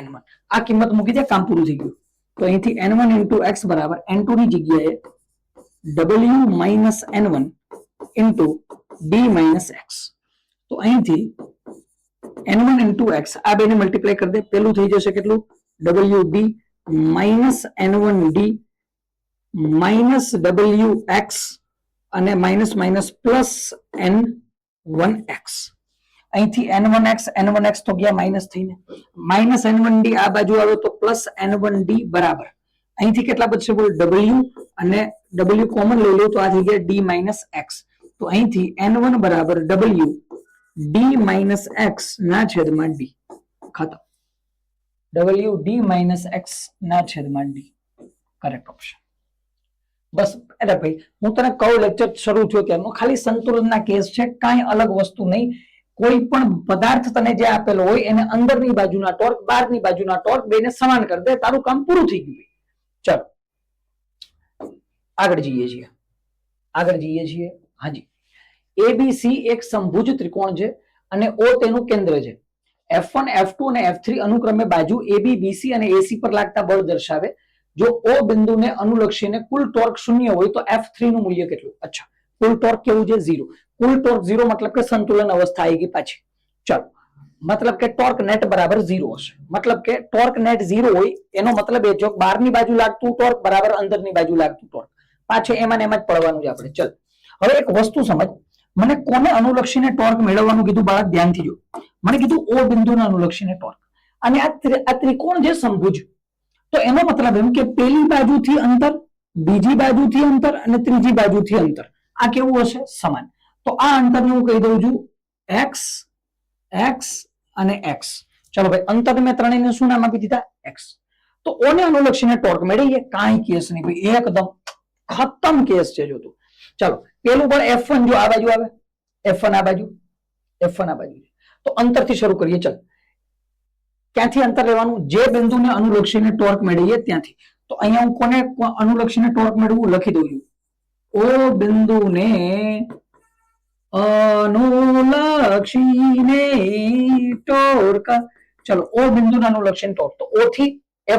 [SPEAKER 1] N1. આ કિંમત મૂકી દે, કામ પૂરું થઈ ગયું. તો અહીંથી N1 into x બરાબર N2 ની જગ્યાએ W minus N1 into d minus x. તો અહીંથી N1 into x આ બેને મલ્ટીપ્લાય કરી દે. પેલું થઈ જશે કેટલું? WD minus n1d minus wx અને માઇનસ માઇનસ પ્લસ n1x. અહીંથી n1x તો ગયા માઇનસ થઈને, માઇનસ n1d આ બાજુ આવે તો પ્લસ n1d બરાબર અહીંથી કેટલા બચશે બોલ w અને w કોમન લઈ લો તો આ થઈ ગયા d માઇનસ x. તો અહીંથી n1 બરાબર w d માઇનસ x ના છેદમાં d. ખતમ. w d માઇનસ x ના છેદમાં d કરેક્ટ ઓપ્શન. બસ અરે ભાઈ હું તને કહું લેક્ચર શરૂ થયો ત્યારનો ખાલી સંતુલનના કેસ છે, કાંઈ અલગ વસ્તુ નહીં. કોઈ પણ પદાર્થ તને જે આપેલો હોય એને અંદરની બાજુના ટોર્ક બહારની બાજુના ટોર્ક બેને સમાન કરી દે, તારું કામ પૂરું થઈ ગયું. ચલો આગળ જઈએ છીએ. હાજી, એબીસી એક સમભુજ ત્રિકોણ છે અને ઓ તેનું કેન્દ્ર છે. F1 F2 અને F3 અનુક્રમે બાજુ AB BC અને AC પર લાગતા બળ દર્શાવે. જો O બિંદુને અનુલક્ષીને કુલ ટોર્ક શૂન્ય હોય તો F3 નું મૂલ્ય કેટલું? અચ્છા, કુલ ટોર્ક કેવું છે? 0. કુલ ટોર્ક 0 મતલબ કે સંતુલન અવસ્થા આવી ગઈ પાછી. ચાલો, મતલબ કે ટોર્ક નેટ બરાબર 0 હશે. મતલબ કે ટોર્ક નેટ 0 હોય એનો મતલબ એ જો બહારની બાજુ લાગતું ટોર્ક બરાબર અંદરની બાજુ લાગતું ટોર્ક, પાછું એમાં ને એમાં જ પડવાનું છે આપણે. ચલ હવે એક વસ્તુ સમજ, મને કોને અનુલક્ષીને ટોર્ક મેળવવાનું કીધું? બાળક ધ્યાનથી જો, મને કીધું O બિંદુને અનુલક્ષીને ટોર્ક. અને આ ત્રિકોણ જે સમભુજ, તો એનો મતલબ એમ કે પેલી બાજુથી અંતર, બીજી બાજુથી અંતર અને ત્રીજી બાજુથી અંતર આ કેવું હશે? સમાન. તો આ અંતરને હું કહી દઉં છું x x અને x. ચલો ભાઈ, અંતર મેં ત્રણેયને શું નામ આપી દીધા? x. તો O ને અનુલક્ષીને ટોર્ક મેળવીએ, કાંઈ કેસ નહીં ભાઈ, એકદમ ખતમ કેસ છે. જો તું ચાલો પેલું બળ F1 જો આ બાજુ આવે, F1 આ બાજુ, F1 આ બાજુ, તો અંતરથી શરૂ કરીએ. ચાલ ક્યાંથી અંતર લેવાનું? જે બિંદુને અનુલક્ષીને ટોર્ક મેળવીએ ત્યાંથી. તો અહીંયા હું કોને અનુલક્ષીને ટોર્ક મેળવું લખી દઉં છું, O બિંદુને અનુલક્ષીને ટોર્ક. ચલો O બિંદુને અનુલક્ષીને ટોર્ક, તો O થી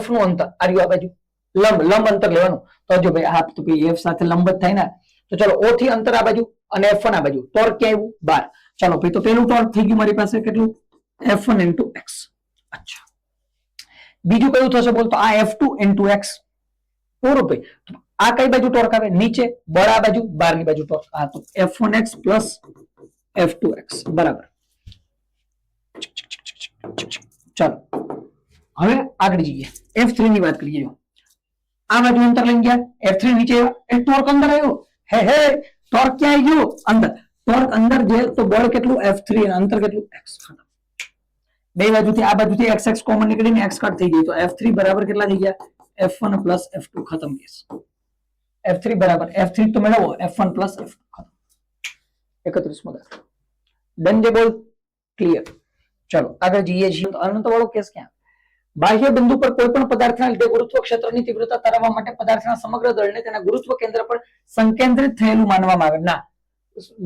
[SPEAKER 1] F નું અંતર આ બાજુ લંબ અંતર લેવાનું. તો જો ભાઈ આ તો F સાથે લંબ જ થાય ને. તો ચલો O થી અંતર આ બાજુ અને F1 આ બાજુ, ટોર્ક ક્યાં આવ્યું? 12. ચાલો ભાઈ, તો પેલું ટોર્ક થઈ ગયું મારી પાસે કેટલું? F1 into x. અચ્છા, બીજું કયું થશે બોલ? તો આ F2 into x. પૂરું ભાઈ. આ કઈ બાજુ ટોર્ક આવે? નીચે. બળ આ બાજુ, બહારની બાજુ ટોર્ક. હા, તો F1x plus F2x બરાબર. ચાલો હવે આગળ જઈએ, F3 ની વાત કરીએ. આ બાજુ અંતર લઈ ગયા, F3 નીચે ટોર્ક અંદર આવ્યો. હે ટોર્ક ક્યાં આવી ગયો? અંદર. ટોર્ક અંદર જે તો બળ કેટલું? F3 અને અંતર કેટલું? x. બે બાજુથી આ બાજુથી x x કોમન નીકળીને x કટ થઈ ગઈ. તો F3 બરાબર કેટલા થઈ ગયા? F1 plus F2. ખતમ કેસ. F3 બરાબર F3 તો મેળવો, F1 plus F2. ખતમ. 31મો દાખલો ડન જે બોલ? ક્લિયર. ચલો આગળ જઈએ છીએ. અનંત વાળો કેસ ક્યાં? બાહ્ય બિંદુ પર કોઈ પણ પદાર્થના લીધે ગુરુત્વ ક્ષેત્રની તીવ્રતા તારવવા માટે પદાર્થના સમગ્ર દળને તેના ગુરુત્વ કેન્દ્ર પર સંકેન્દ્રિત થયેલું માનવામાં આવે. ના,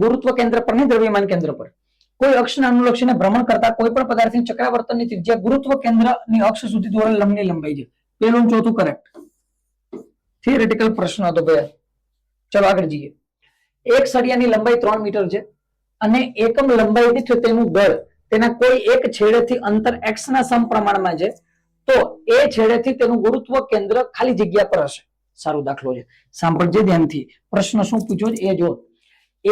[SPEAKER 1] ગુરુત્વ કેન્દ્ર પર નહીં, દ્રવ્યમાન કેન્દ્ર પર. કોઈ અક્ષને અનુલક્ષીને ભ્રમણ કરતા કોઈ પણ પદાર્થની ચક્રાવર્તનની ત્રિજ્યા ગુરુત્વ કેન્દ્રની અક્ષ સુધી દોરેલ લંબની લંબાઈ છે. પેલું ચોથું કરેક્ટ. થિયરેટિકલ પ્રશ્ન હતો ભાઈ. ચલો આગળ જઈએ. એક સળિયાની લંબાઈ 3 મીટર છે અને એકમ લંબાઈ દીઠ તેનું દળ તેના કોઈ એક છેડેથી અંતર x ના સમપ્રમાણમાં છે, તો એ છેડેથી તેનું ગુરુત્વ કેન્દ્ર ખાલી જગ્યા પર હશે. સારો દાખલો છે, સાંભળજે ધ્યાનથી. પ્રશ્ન શું પૂછ્યો છે એ જો.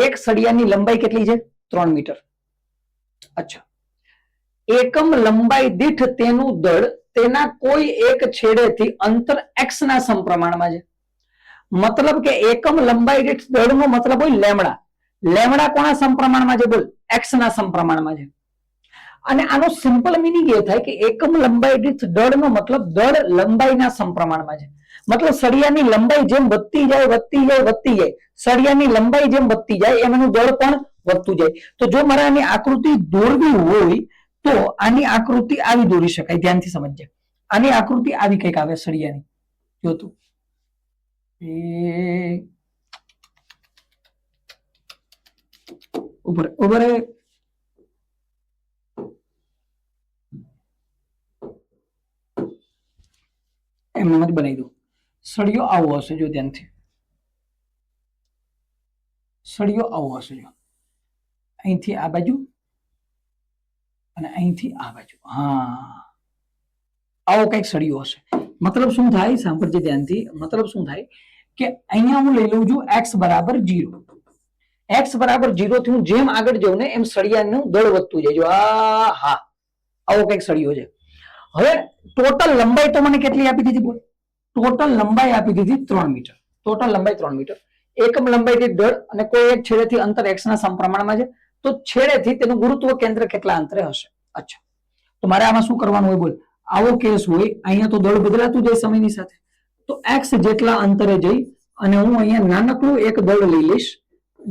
[SPEAKER 1] એક સળિયાની લંબાઈ કેટલી છે? 3 મીટર. અચ્છા, એકમ લંબાઈ દીઠ તેનું દળ તેના કોઈ એક છેડેથી અંતર x ના સમપ્રમાણમાં છે. મતલબ કે એકમ લંબાઈ દીઠ દળનો મતલબ હોય લેમડા. લેમડા કોના સમપ્રમાણમાં છે બોલ? x ના સમપ્રમાણમાં છે. અને આનો સિમ્પલ મિનિંગ એ થાય કે એકમ લંબાઈ દીઠ દળનો મતલબ દળ લંબાઈના સમપ્રમાણમાં છે. મતલબ સળિયાની લંબાઈ જેમ વધતી જાય સળિયાની લંબાઈ જેમ વધતી જાય એમ એનું દળ પણ વધતું જાય. તો જો મારે આની આકૃતિ દોરવી હોય તો આની આકૃતિ આવી દોરી શકાય. ધ્યાનથી સમજજે. આની આકૃતિ આવી કંઈક આવે સળિયાની. જો તું ઉપર એમ જ બનાવી દઉં. સળિયો આવો હશે, જો ધ્યાનથી. સળિયો આવો હશે, જો અહીંથી આ બાજુ અને અહીંથી આ બાજુ. હા, આવો કઈક સળિયો હશે. મતલબ શું થાય, સાંભળજે ધ્યાનથી. મતલબ શું થાય કે અહીંયા હું લઈ લઉં છું x બરાબર 0. x બરાબર 0 થી હું જેમ આગળ જાઉં ને એમ સળિયાનું દળ વધતું જાય. જો હા, આવો કંઈક સળિયો છે. હવે ટોટલ લંબાઈ તો મને કેટલી આપી દીધી બોલ? ટોટલ લંબાઈ આપી દીધી 3 મીટર. ટોટલ લંબાઈ 3 મીટર. એકમ લંબાઈથી દળ અને કોઈ એક છેડેથી અંતર x ના સમપ્રમાણમાં છે, તો છેડેથી તેનું ગુરુત્વ કેન્દ્ર કેટલા અંતરે હશે? અચ્છા, તો મારે આમાં શું કરવાનું હોય બોલ? આવો કેસ હોય, અહીંયા તો દળ બદલાતું જાય સમયની સાથે, તો x જેટલા અંતરે જઈ અને હું અહીંયા નાનકડું એક દળ લઈ લઈશ,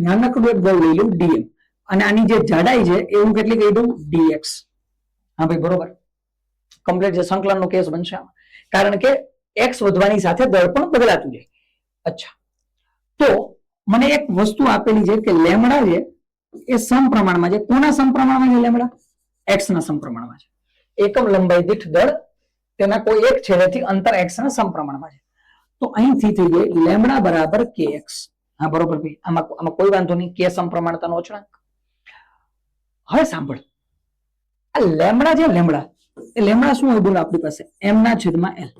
[SPEAKER 1] નાનકડું એક દળ લઈ લઉં dm, અને આની જે જાડાઈ છે એ હું કેટલી કહી દઉં? dx. હા ભાઈ, બરોબર. કમ્પ્લીટ જે સંકલનનો કેસ બનશે આમાં, કારણ કે x વધવાની સાથે દળ પણ બદલાતું જાય. અચ્છા, તો મને એક વસ્તુ આપેલી છે કે લેમડા છે એ સમપ્રમાણમાં છે. કોના સમપ્રમાણમાં છે લેમડા? x ના સમપ્રમાણમાં છે. એકમ લંબાઈ દીઠ દળ તેના કોઈ એક છેડેથી અંતર x ના સમપ્રમાણમાં છે. તો અહીંથી થઈ જાય લેમડા બરાબર kx. હા બરોબર ભાઈ, આમાં કોઈ વાંધો નહીં, કે સમપ્રમાણતાનો અચળાંક. હવે સાંભળ, આ લેમડા છે, લેમડા એ લેમડા શું હોય બોલો આપણી પાસે? m ના છેદમાં l.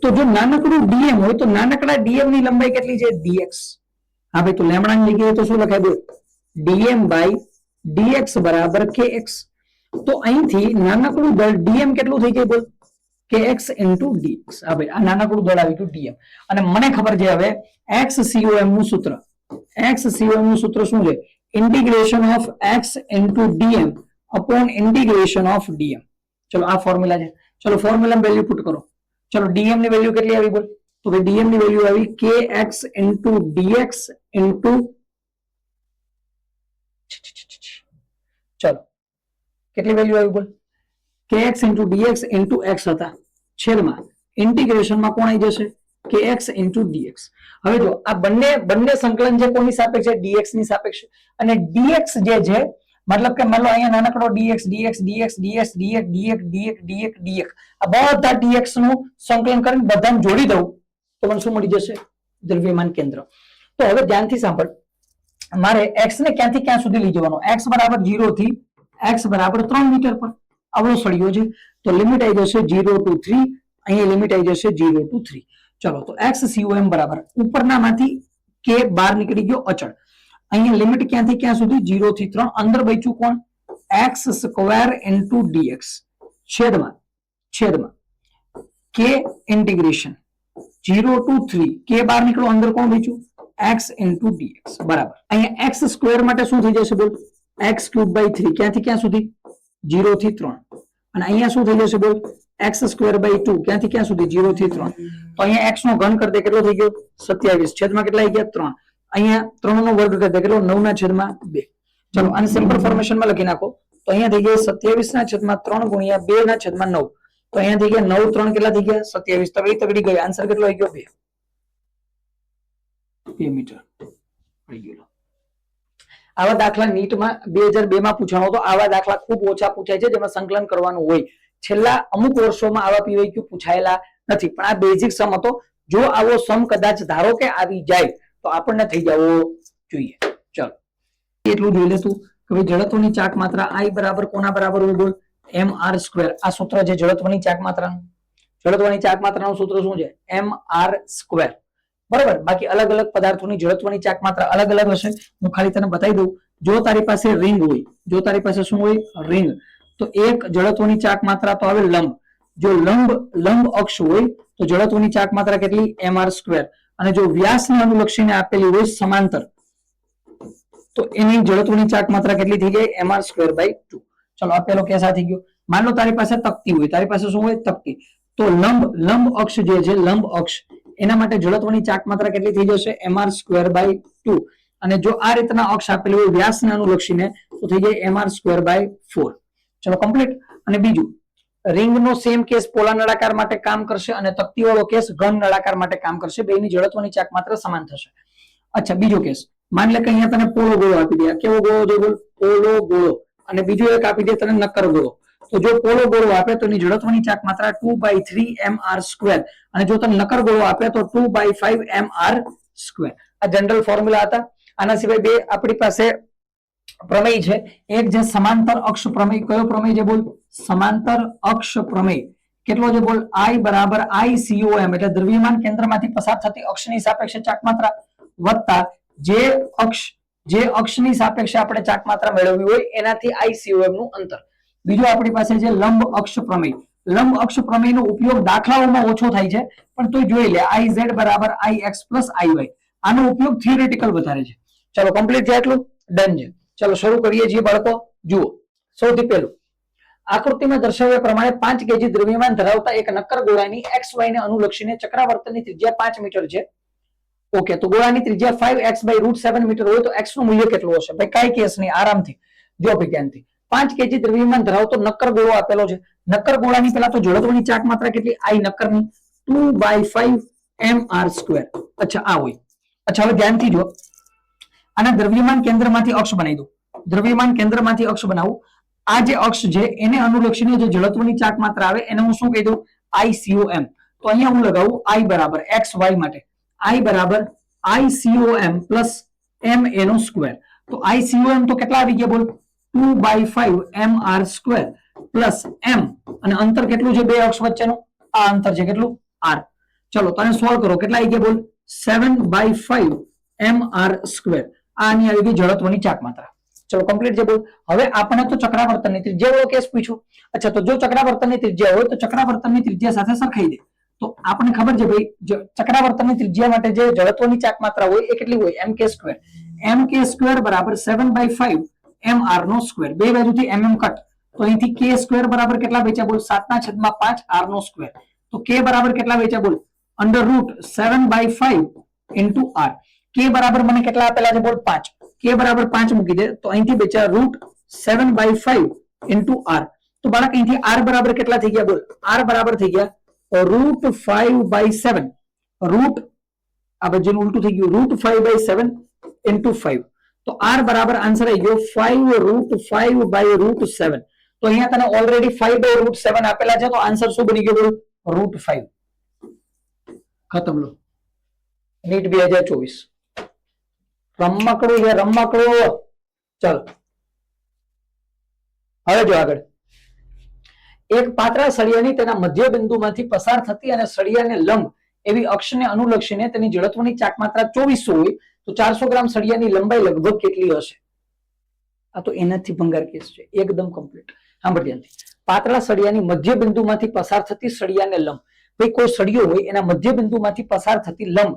[SPEAKER 1] તો જો નાનકડું dm હોય તો નાનકડા dm ની લંબાઈ કેટલી છે? dx. હા ભાઈ, તો લેમડા ની જગ્યાએ તો શું લખાય બોલ? dm બાય dx બરાબર kx. તો અહીંથી નાનકડું દળ dm કેટલું થઈ જાય બોલ? kx into dx. હા ભાઈ, આ નાનકડું દળ આવી ગયું dm. અને મને ખબર છે હવે xcom નું સૂત્ર. xcom નું સૂત્ર શું છે? Integration of x into dm upon integration of dm. ચલો આ ફોર્મ્યુલા છે. ચલો ફોર્મ્યુલા વેલ્યુ પુટ કરો. ચલો dm ની વેલ્યુ કેટલી આવી બોલ? તો ભાઈ dm ની વેલ્યુ આવી kx into dx into, ચલો કેટલી વેલ્યુ આવી બોલ? kx into dx into x હતા, છેદમાં ઇન્ટિગ્રેશનમાં કોણ આવી જશે? kx into dx. હવે જો આ બંને સંકલન છે કોની સાપેક્ષે? dx ની સાપેક્ષે. અને dx જે છે મતલબ કે માનો અહીંયા નાનકડો dx dx dx dx dx dx dx dx dx આ બધા dx નું સંકલન કરીને બધાને જોડી દઉં તો મને શું મળી જશે? દ્રવ્યમાન કેન્દ્ર. તો હવે ધ્યાનથી સાંભળ, મારે x ને ક્યાંથી ક્યાં સુધી લઈ જવાનો? x બરાબર 0 થી x બરાબર 3 મીટર પર આવડો સળિયો છે, તો લિમિટ આવી જશે 0 to 3, અહીંયા લિમિટ આવી જશે 0 to 3. ચલો, તો xcom બરાબર ઉપરનામાંથી k બહાર નીકળી ગયો અચળ. અહીંયા લિમિટ ક્યાંથી ક્યાં સુધી? 0 થી 3. અંદર બચ્યું કોણ? x સ્ક્વેર into dx છેદમાં k ઇન્ટિગ્રેશન 0 to 3. k બહાર નીકળો, અંદર કોણ બચ્યું? x into dx બરાબર. અહીંયા x સ્ક્વેર માટે શું થઈ જશે બોલ? x cube by 3. ક્યાંથી ક્યાં સુધી? 0 થી 3. અને અહીંયા શું થઈ જશે બોલ? x square by 2. ક્યાંથી ક્યાં સુધી? 0 થી 3. તો અહીંયા x નો ઘન કરી દે, કેટલો થઈ ગયો? 27. છેદમાં કેટલા આવી ગયા? 3. અહીંયા 3 નો વર્ગ કરી દે, કેટલો? 9 ના છેદમાં 2. ચલો આને સિમ્પલ ફોર્મેશનમાં લખી નાખો. તો અહીંયા થઈ ગયા 27 ના છેદમાં 3 ગુણ્યા 2 ના છેદમાં 9. તો અહીંયા થઈ ગયા 9 3 કેટલા થઈ ગયા? 27. તગડી ગઈ. આન્સર કેટલો આવી ગયો? 2 મીટર આવી ગયો. આવા દાખલા નીટમાં 2002 માં પૂછાણો તો આવા દાખલા ખૂબ ઓછા પૂછાય છે જેમાં સંકલન કરવાનું હોય. છેલ્લા અમુક વર્ષોમાં આવા પીવાયક્યુ પૂછાયેલા નથી, પણ આ બેઝિક સમ હતો. જો આવો સમ કદાચ ધારો કે આવી જાય તો આપણને થઈ જવો જોઈએ. ચલો એટલું જોઈ લેશું કે ભાઈ જડત્વની ચાક માત્રા I બરાબર કોના બરાબર હોય બોલ? mr². આ સૂત્ર છે જડત્વની ચાક માત્રાનું. જડત્વની ચાક માત્રાનું સૂત્ર શું છે? mr². બરાબર. બાકી અલગ અલગ પદાર્થોની જડત્વની ચાક માત્રા અલગ અલગ હશે. હું ખાલી તને બતાવી દઉં. જો તારી પાસે રિંગ હોય, જો તારી પાસે શું હોય? રિંગ, તો એક જડત્વની ચાક માત્રા તો આવે લંબ. જો લંબ અક્ષ હોય તો જડત્વની ચાક માત્રા કેટલી? mr². અને જો વ્યાસને અનુલક્ષીને આપેલી હોય સમાંતર તો એની જડત્વની ચાક માત્રા કેટલી થઈ જાય? mr²/2. ચલો આ પેલો કેસ આ થઈ ગયો. માન લો તારી પાસે તકતી હોય, તારી પાસે શું હોય? તકતી. તો લંબ અક્ષ જે છે, લંબ અક્ષ, એના માટે જડત્વની ચાક માત્રા કેટલી થઈ જશે? mr²/2. અને જો આ રીતના અક્ષ આપેલી હોય વ્યાસને અનુલક્ષીને તો થઈ જાય mr²/4. ચલો કમ્પ્લીટ. અને બીજું રિંગનો સેમ કેસ પોલા નળાકાર માટે કામ કરશે અને તકતી વાળો કેસ ઘન નળાકાર માટે કામ કરશે. બેની જડત્વની ચાક માત્રા સમાન થશે. અચ્છા, બીજો કેસ માન લે કે અહીંયા તને પોલો ગોળો આપી દે. કેવો ગોળો છે બોલ? પોલો ગોળો. અને બીજો એક આપી દે તને નક્કર ગોળો. તો જો પોલો ગોળો આપે તો એની જડત્વની ચાક માત્રા 2/3 mr². અને જો તને નક્કર ગોળો આપે તો 2/5 mr². આ જનરલ ફોર્મ્યુલા હતા. આના સિવાય બે આપણી પાસે પ્રમેય છે. એક જે સમાંતર અક્ષ પ્રમેય. કયો પ્રમેય છે બોલ? સમાંતર અક્ષ પ્રમેય. કેટલો છે બોલ I બરાબર ICOM એટલે દ્રવ્યમાન કેન્દ્રમાંથી પસાર થતી અક્ષની સાપેક્ષે ચાક માત્રા વત્તા જે અક્ષની સાપેક્ષે આપણે ચાક માત્રા મેળવવી હોય એનાથી ICOM નું અંતર. બીજું આપણી પાસે છે લંબ અક્ષ પ્રમેય. લંબ અક્ષ પ્રમેયનો ઉપયોગ દાખલાઓમાં ઓછો થાય છે પણ તોય જોઈ લે IZ બરાબર IX પ્લસ IY. આનો ઉપયોગ થિયરેટિકલ વધારે છે. ચલો કમ્પ્લીટ છે એટલું ડન છે. ચલો શરૂ કરીએ છીએ બાળકો. જુઓ સૌથી પહેલું આકૃતિમાં દર્શાવ્યા પ્રમાણે 5 કેજી દ્રવ્યમાન ધરાવતા એક નક્કર ગોળાની XY ને અનુલક્ષીને ચક્રાવર્તનની ત્રિજ્યા 5 મીટર છે. ઓકે તો ગોળાની ત્રિજ્યા 5x/√7 મીટર હોય તો x નું મૂલ્ય કેટલું હશે? ભાઈ કાઈ કેસ નહીં, આરામથી જો વિજ્ઞાનથી 5 કેજી દ્રવ્યમાન ધરાવતો નક્કર ગોળો આપેલો છે. નક્કર ગોળાની પેલા તો જડત્વની ચાક માત્રા કેટલી? I નક્કરની 2/5 mr². અચ્છા આ હોય. અચ્છા હવે ધ્યાનથી જો આના દ્રવ્યમાન કેન્દ્રમાંથી અક્ષ બનાવી દો. દ્રવ્યમાન કેન્દ્રમાંથી અક્ષ બનાવું. આ જે અક્ષ છે એને અનુલક્ષીને જે જડત્વની ચાક માત્રા આવે એને હું શું કહી દઉં? ICOM. તો અહીંયા હું લગાવું I બરાબર XY માટે I બરાબર ICOM પ્લસ MA². તો ICOM તો કેટલા આવી ગયા બોલ? 2/5 mr² પ્લસ m અને અંતર કેટલું છે બે અક્ષ વચ્ચેનું? આ અંતર છે કેટલું? r. ચલો તો આને સોલ્વ કરો. કેટલા આવી ગયા બોલ? 7/5 mr². આની આવી ગઈ જડત્વની ચાક માત્રા. ચલો કમ્પ્લીટ છે બોલ. હવે આપણે તો ચક્રાવર્તનની ત્રિજ્યા વાળો કેસ પૂછ્યો. અચ્છા તો જો ચક્રાવર્તનની ત્રિજ્યા હોય તો ચક્રાવર્તનની ત્રિજ્યા સાથે સરખાઈ દે. તો આપણને ખબર છે ભાઈ ચક્રાવર્તનની ત્રિજ્યા માટે જે જડત્વની ચાક માત્રા હોય એ કેટલી હોય? mk². mk² બરાબર 7/5 mr². બે બાજુથી mm કટ તો અહીંથી k² બરાબર કેટલા બચ્યા બોલ? 7/5 r². તો k બરાબર કેટલા બચ્યા બોલ? √7/5 * r. k બરાબર મને કેટલા આપેલા છે બોલ? 5. k બરાબર 5 મૂકી દે તો અહીંથી બચ્યા √7/5 * r. તો બાળક અહીંથી r બરાબર કેટલા થઈ ગયા બોલ? r બરાબર થઈ ગયા √5/7. રૂટ આ બાજુનું ઉલટું થઈ ગયું √5/7 * 5. તો r બરાબર આન્સર આવી ગયો 5√5/√7. તો અહીંયા તને ઓલરેડી 5/√7 આપેલા છે તો આન્સર શું બની ગયો બોલ? √5. ખતમ લો. નીટ 2024 રમકડું છે રમકડું. ચાલો હવે જો આગળ એક પાતળા સળિયાની તેના મધ્ય બિંદુમાંથી પસાર થતી અને સળિયાને લંબ એવી અક્ષને અનુલક્ષીને તેની જડત્વની ચાક માત્રા 2400 હોય તો 400 ગ્રામ સળિયાની લંબાઈ લગભગ કેટલી હશે? આ તો એનાથી ભંગાર કેસ છે એકદમ કમ્પ્લીટ. સાંભળ ધ્યાનથી. પાતળા સળિયાની મધ્ય બિંદુમાંથી પસાર થતી સળિયાને લંબ. ભાઈ કોઈ સળિયો હોય એના મધ્ય બિંદુમાંથી પસાર થતી લંબ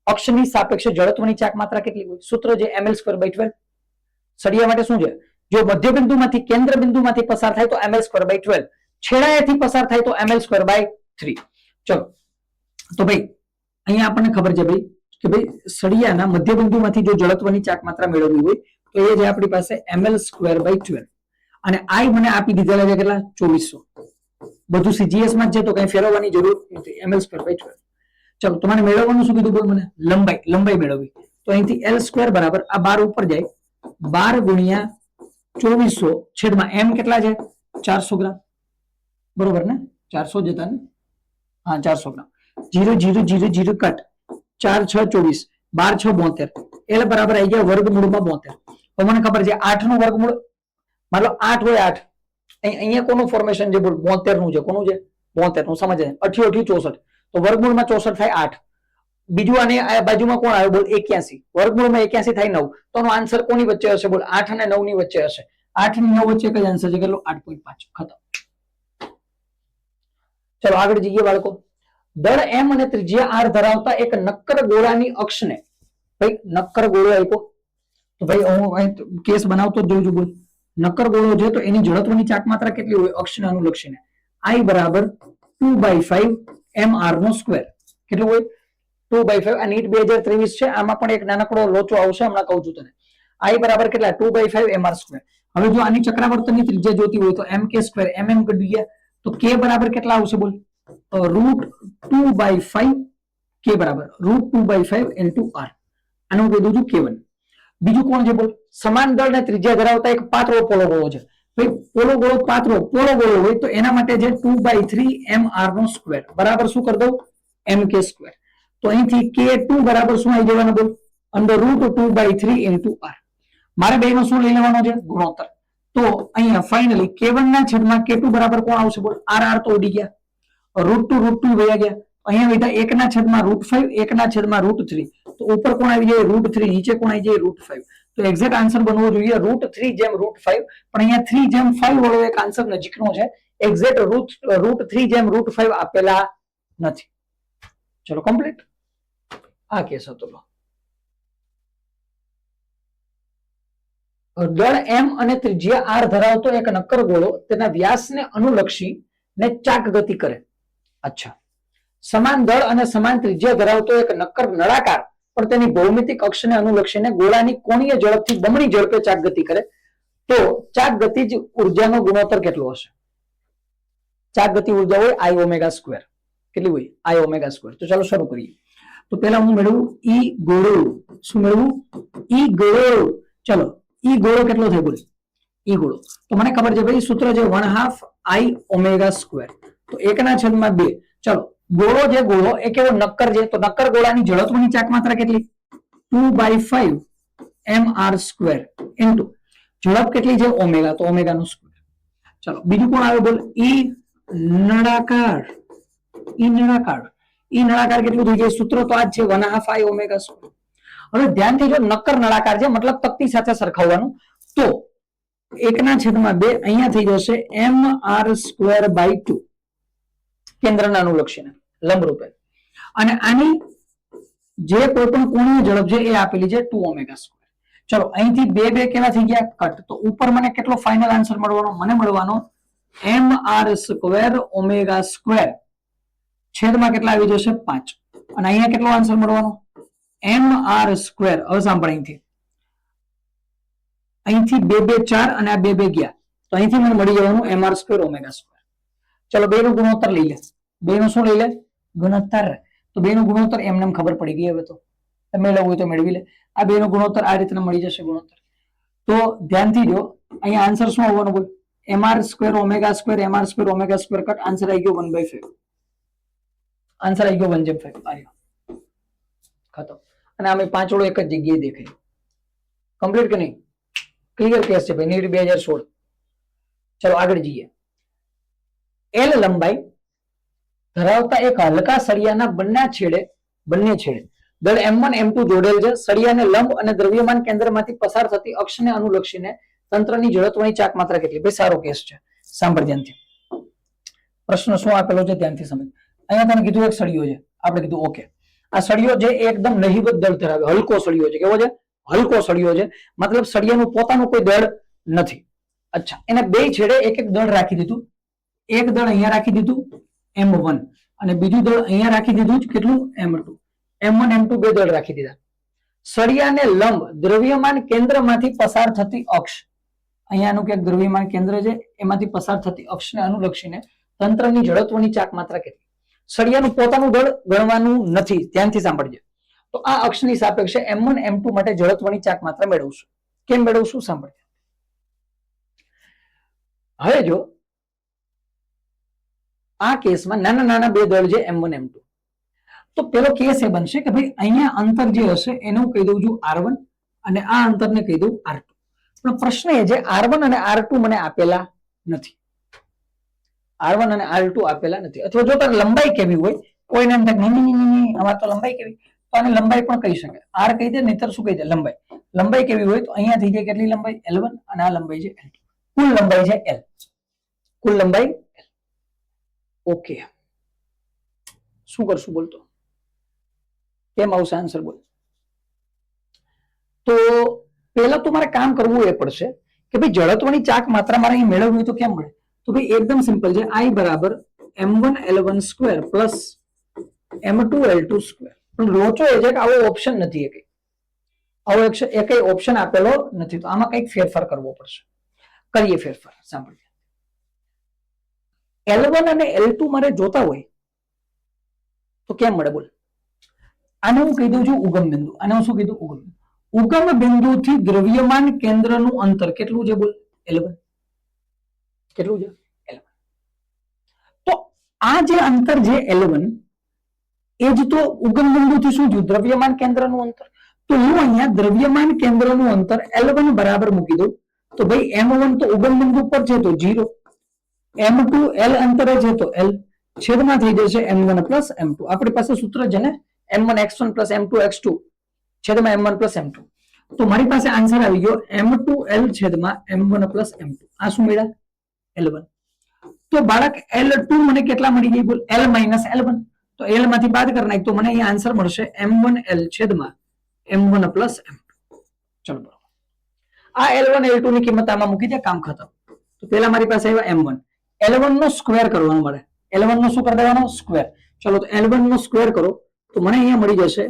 [SPEAKER 1] અક્ષની સાપેક્ષે જડત્વની ચાક માત્રા કેટલી હોય? સૂત્ર છે ml²/12. સળિયા માટે શું છે? જો મધ્ય બિંદુમાંથી કેન્દ્ર બિંદુમાંથી પસાર થાય તો ml²/12. છેડાએથી પસાર થાય તો ml²/3. ચલો તો ભાઈ અહીંયા આપણને ખબર છે ભાઈ કે ભાઈ સળિયાના મધ્ય બિંદુમાંથી જો જડત્વની ચાક માત્રા મેળવવી હોય તો એ છે આપણી પાસે ml²/12 અને I મને આપી દીધેલા છે કેટલા? 2400. બધું CGS માં જ છે તો કઈ ફેરવવાની જરૂર નથી. ml²/12. ચલો તમારે મેળવવાનું શું કીધું બોલ મને? લંબાઈ મેળવવી. તો અહીંથી l² બરાબર આ 12 ઉપર જાય 12 × 2400 છેદમાં m કેટલા છે? 400 ગ્રામ. બરોબર ને? 400 જતા ને? હા 400 ગ્રામ. 0 0 0 0 કટ 4 6 24 12 6 72 l બરાબર આવી ગયા વર્ગમૂળમાં 72. તો મને ખબર છે 8 નું વર્ગમૂળ મતલબ 8 હોય 8. અહીંયા કોનું ફોર્મેશન છે બોલ? 72 નું છે. કોનું છે? 72 નું. સમજે? 8 8 64 તો વર્ગમૂળમાં 64 થાય 8. બીજું આને આ બાજુમાં કોણ આવે બોલ? 81. વર્ગમૂળમાં 81 થાય 9. તો આનો આન્સર કોની વચ્ચે હશે બોલ? 8 અને 9 ની વચ્ચે હશે. 8 અને 9 વચ્ચે કઈ આન્સર છે કેટલો? 8.5. ખતમ. ચલો આગળ જઈએ બાળકો. દળ m અને ત્રિજ્યા r ધરાવતા એક નક્કર ગોળાની અક્ષને ભાઈ નક્કર ગોળો આપ્યો તો ભાઈ હું કેસ બનાવતો જ જોઉં છું બોલ. નક્કર ગોળો છે તો એની જડત્વની ચાક માત્રા કેટલી હોય? અક્ષને અનુલક્ષીને I બરાબર 2/5 mr². કેટલું હોય? 2/5. આ નીટ 2023 છે. આમાં પણ એક નાનકડો લોચો આવશે હમણાં કહું છું તને. I બરાબર કેટલા? 2/5 mr². હવે જો આની ચક્રાવર્તનની ત્રિજ્યા જોતી હોય તો mk² mm કરી દઈએ તો k બરાબર કેટલા આવશે બોલ? √2/5 k બરાબર √2/5 * r. આનું કહી દઉં છું k1. બીજું કોણ છે બોલ? સમાન દળ ને ત્રિજ્યા ધરાવતા એક પાતળો પોલો ગોળો છે. ભાઈ પોલો ગોળો પાતળો પોલો ગોળો હોય તો એના માટે છે 2/3 mr² બરાબર શું કરી દઉં? mk². તો અહીંથી k2 બરાબર શું આવી જવાનું બોલ? √2/3 * r. મારે બેનો શું લઈ લેવાનો છે? ગુણોત્તર. તો અહીંયા ફાઇનલી k1 ના છેદમાં k2 બરાબર કોણ આવશે બોલ? r તો ઉડી ગયા. √2 વયા ગયા, અહીંયા વધ્યા 1/√5 1/√3, તો ઉપર કોણ આવી જાય √3, નીચે કોણ આવી જાય √5. તો એક્ઝેક્ટ આન્સર બનવો જોઈએ √3/√5, પણ અહીંયા 3/5 વાળો એક આન્સર નજીકનો છે, એક્ઝેક્ટ √3/√5 આપેલા નથી. ચલો કમ્પ્લીટ. આ કેસ હતો. દળ m અને ત્રિજ્યા r ધરાવતો એક નક્કર ગોળો તેના વ્યાસને અનુલક્ષીને ચાક ગતિ કરે. અચ્છા, સમાન દળ અને સમાન ત્રિજ્યા ધરાવતો એક નક્કર નળાકાર પણ તેની ભૌમિતિક અક્ષને અનુલક્ષીને ગોળાની કોણીય ઝડપથી બમણી ઝડપે ચાક ગતિ કરે, તો ચાક ગતિજ ઉર્જાનો ગુણોત્તર કેટલો હશે? ચાક ગતિ ઉર્જા હોય I ઓમેગા સ્ક્વેર. કેટલી હોય? I omega square. તો ચાલો શરૂ કરીએ. તો પહેલા હું મેળવું ઈ ગોળો. શું મેળવું? ઈ ગોળો. ચલો ઈ ગોળો કેટલો થાય બોલ? ઈ ગોળો તો મને ખબર છે ભાઈ, સૂત્ર છે 1/2 I ઓમેગા સ્ક્વેર, તો 1/2. ચલો ગોળો જે ગોળો એ કેવો નક્કર છે, તો નક્કર ગોળાની જડત્વની ચાક માત્રા કેટલી? 2/5 mr સ્ક્વેર ઇન્ટુ ઝડપ કેટલી છે? ઓમેગા, તો ઓમેગા નો સ્ક્વેર. ચલો બીજું કોણ આવે બોલ? ઈ નળાકાર. ઈ નળાકાર. ઈ નળાકાર કેટલું થઈ જાય? સૂત્ર તો આ જ છે 1/2 I ઓમેગા સ્ક્વેર. હવે ધ્યાનથી જો નક્કર નળાકાર છે મતલબ તકતી સાથે સરખાવવાનું, તો 1/2 અહીંયા થઈ જશે mr સ્ક્વેર બાય 2 કેન્દ્રના અનુલક્ષીને લંબરૂપે, અને આની જે કોઈ પણ કોણીય ઝડપ છે એ આપેલી છે 2 ઓમેગા સ્ક્વેર. ચલો અહીંથી બે કેવા થઈ ગયા? કટ. તો ઉપર મને કેટલો ફાઇનલ આન્સર મળવાનો? મને મળવાનો mr સ્ક્વેર ઓમેગા સ્ક્વેર છેદમાં કેટલા આવી જશે? 5. અને અહીંયા કેટલો આન્સર મળવાનો? mr square. હવે સાંભળ, અહીંથી 2 4 અને આ 2 ગયા, તો અહીંથી મને મળી જવાનું mr સ્ક્વેર ઓમેગા સ્ક્વેર. ચલો બે નું ગુણોત્તર લઈ લે. બે નું શું લઈ લે? ગુણોત્તર. તો બે નું ગુણોત્તર એમને ખબર પડી ગઈ. હવે તો તમે લેવું હોય તો મેળવી લે. આ બે નું ગુણોત્તર આ રીતના મળી જશે ગુણોત્તર. તો ધ્યાનથી જો અહીંયા આન્સર શું આવવાનો બોલ? mr square omega square mr square omega square cut. Answer આવી ગયો 1/5. આન્સર આવી ગયો 1/5. આવ્યો ખતમ. અને આમે પાંચ ઓળો એક જ જગ્યાએ દેખાય. કમ્પ્લીટ કે નહીં? ક્લિયર કેસ છે ભાઈ. નીટ 2016. ચલો આગળ જઈએ. L લંબાઈ ધરાવતા એક હલકા સળિયાના બંને છેડે દળ m1 m2 જોડેલ છે. સળિયાને લંબ અને દ્રવ્યમાન કેન્દ્રમાંથી પસાર થતી અક્ષને અનુલક્ષીને તંત્રની જડત્વની ચાક માત્રા કેટલી? ભાઈ સારો કેસ છે, સાંભળ ધ્યાનથી. પ્રશ્ન શું આપેલો છે ધ્યાનથી સમજ. અહીંયા તને કીધું એક સળિયો છે, આપણે કીધું ઓકે. આ સળિયો જે એકદમ નહિવત દળ ધરાવે, હલકો સળિયો છે. કેવો છે? હલકો સળિયો છે, મતલબ સળિયાનું પોતાનું કોઈ દળ નથી. અચ્છા, એને બે છેડે એક એક દળ રાખી દીધું. એક દળ અહીંયા રાખી દીધું m1 અને બીજું દળ અહીંયા રાખી દીધું કેટલું? m2. m1 m2 બે દળ રાખી દીધા. સળિયાને લંબ દ્રવ્યમાન કેન્દ્રમાંથી પસાર થતી અક્ષ, અહીંયાનું ક્યાંક દ્રવ્યમાન કેન્દ્ર છે, એમાંથી પસાર થતી અક્ષને અનુલક્ષીને તંત્રની જડત્વની ચાક માત્રા કેટલી? સળિયાનું પોતાનું દળ ગણવાનું નથી, ધ્યાનથી સાંભળજો. તો આ અક્ષની સાપેક્ષે m1 m2 માટે જડત્વની ચાક માત્રા મેળવશું. કેમ મેળવશું? સાંભળજો. હવે જો આ કેસમાં નાના નાના બે દળ છે m1 m2, તો પેલો કેસ એ બનશે કે ભાઈ અહીંયા અંતર જે હશે એને હું કહી દઉં છું r1 અને આ અંતરને કહી દઉં r2. પણ પ્રશ્ન એ છે r1 અને r2 મને આપેલા નથી. r1 અને r2 આપેલા નથી. અથવા જો તારે લંબાઈ કેવી હોય, કોઈને એમ થાય નહીં અમારે તો લંબાઈ કેવી, તો આને લંબાઈ પણ કહી શકે. r કહી દે, નહીતર શું કહી દે? લંબાઈ. લંબાઈ કેવી હોય તો અહીંયા થઈ જાય કેટલી લંબાઈ? L1 અને આ લંબાઈ છે L2. કુલ લંબાઈ છે L. કુલ લંબાઈ ઓકે. શું કરશું બોલતો? કેમ આવશે આન્સર બોલ? તો પહેલા તો મારે કામ કરવું એ પડશે કે ભાઈ જડત્વની ચાક માત્રા મારે અહીં મેળવવી હોય તો કેમ મળે? તો ભાઈ એકદમ સિમ્પલ છે. I બરાબર m1 l1 square plus m2 l2 square. પણ લોચો એ છે કે આવો ઓપ્શન નથી. આવો એક ઓપ્શન આપેલો નથી, તો આમાં કંઈક ફેરફાર કરવો પડશે. કરીએ ફેરફાર. સાંભળીએ. L1 અને L2 મારે જોતા હોય તો કેમ મળે બોલ? આને હું કહી દઉં છું ઉગમ બિંદુ. આને હું શું કીધું? ઉગમ બિંદુ. ઉગમ બિંદુથી દ્રવ્યમાન કેન્દ્રનું અંતર કેટલું છે બોલ? L1. કેટલું છે? L1. તો આ જે અંતર છે L1 એ જ તો ઉગમ બિંદુથી શું થયું? દ્રવ્યમાન કેન્દ્રનું અંતર. તો હું અહીંયા દ્રવ્યમાન કેન્દ્રનું અંતર L1 બરાબર મૂકી દઉં. તો ભાઈ m1 તો ઉગમ બિંદુ પર છે તો 0, m2 L અંતરે છે તો L, છેદમાં થઈ જશે m1 પ્લસ m2. આપણી પાસે સૂત્ર છે ને m1 x1 plus m2 x2 છેદમાં m1 પ્લસ m2. તો મારી પાસે આન્સર આવી ગયો m2l છેદમાં m1 પ્લસ m2. આ શું મળ્યા? l1. તો બાળક l2 મને કેટલા મળી ગઈ? બોલ l માઇનસ l1. તો l માંથી બાદ કરી નાખ તો મને અહીંયા આન્સર મળશે m1l છેદમાં m1 પ્લસ m2. ચલો બરાબર. આ l1 l2 ની કિંમત આમાં મૂકી દે, કામ ખતમ. તો પેલા મારી પાસે આવ્યો m1. l1 નો સ્ક્વેર કરવાનો મળે. l1 નો શું કરી દેવાનો? સ્ક્વેર. ચલો તો l1 નો સ્ક્વેર કરો તો મને અહીંયા મળી જશે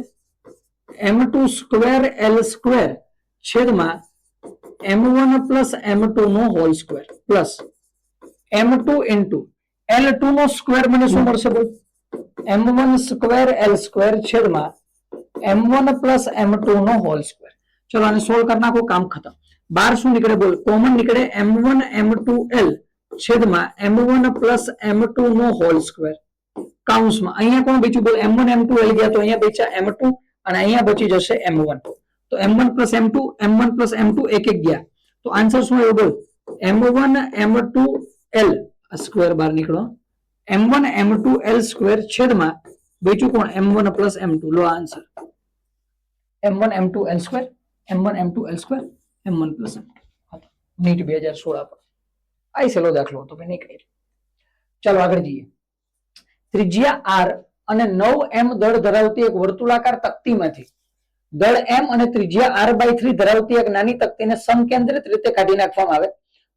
[SPEAKER 1] m2 સ્ક્વેર l સ્ક્વેર છેદમાં m1 પ્લસ m2 નો whole square plus m2 into l2 નો સ્ક્વેર મને શું મળશે? બોલ m1 સ્ક્વેર l સ્ક્વેર છેદમાં m1 પ્લસ m2 નો હોલ સ્ક્વેર. ચલો આને સોલ્વ કરી નાખો, કામ ખતમ. બાર શું નીકળે? બોલ કોમન નીકળે m1 m2l છેદમાં m1 પ્લસ m2 નો હોલ સ્ક્વેર કાઉન્સમાં. અહીંયા કોણ બચ્યું? બોલ m1 m2l ગયા તો અહીંયા બચ્યા m2 અને અહીંયા બચી જશે m1. તો m1 plus m2 m1 plus m2 એક એક ગયા તો આન્સર શું આવ્યો? બોલ m1 m2l સ્ક્વેર બાર નીકળો m1 m2l સ્ક્વેર છેદમાં બીજું કોણ? m1 plus m2. લો answer m1 m2l square m1 m2l square m1 plus m2. NEET 2016 પર આઈ સેલો દાખલો હતો ભાઈ, નીકળી. ચાલો આગળ જઈએ. ત્રિજ્યા r અને 9m દળ ધરાવતી એક વર્તુળાકાર તક્તીમાંથી દળ m અને ત્રિજ્યા r/3 ધરાવતી એક નાની તક્તીને સમકેન્દ્રિત રીતે કાઢી નાખવામાં આવે.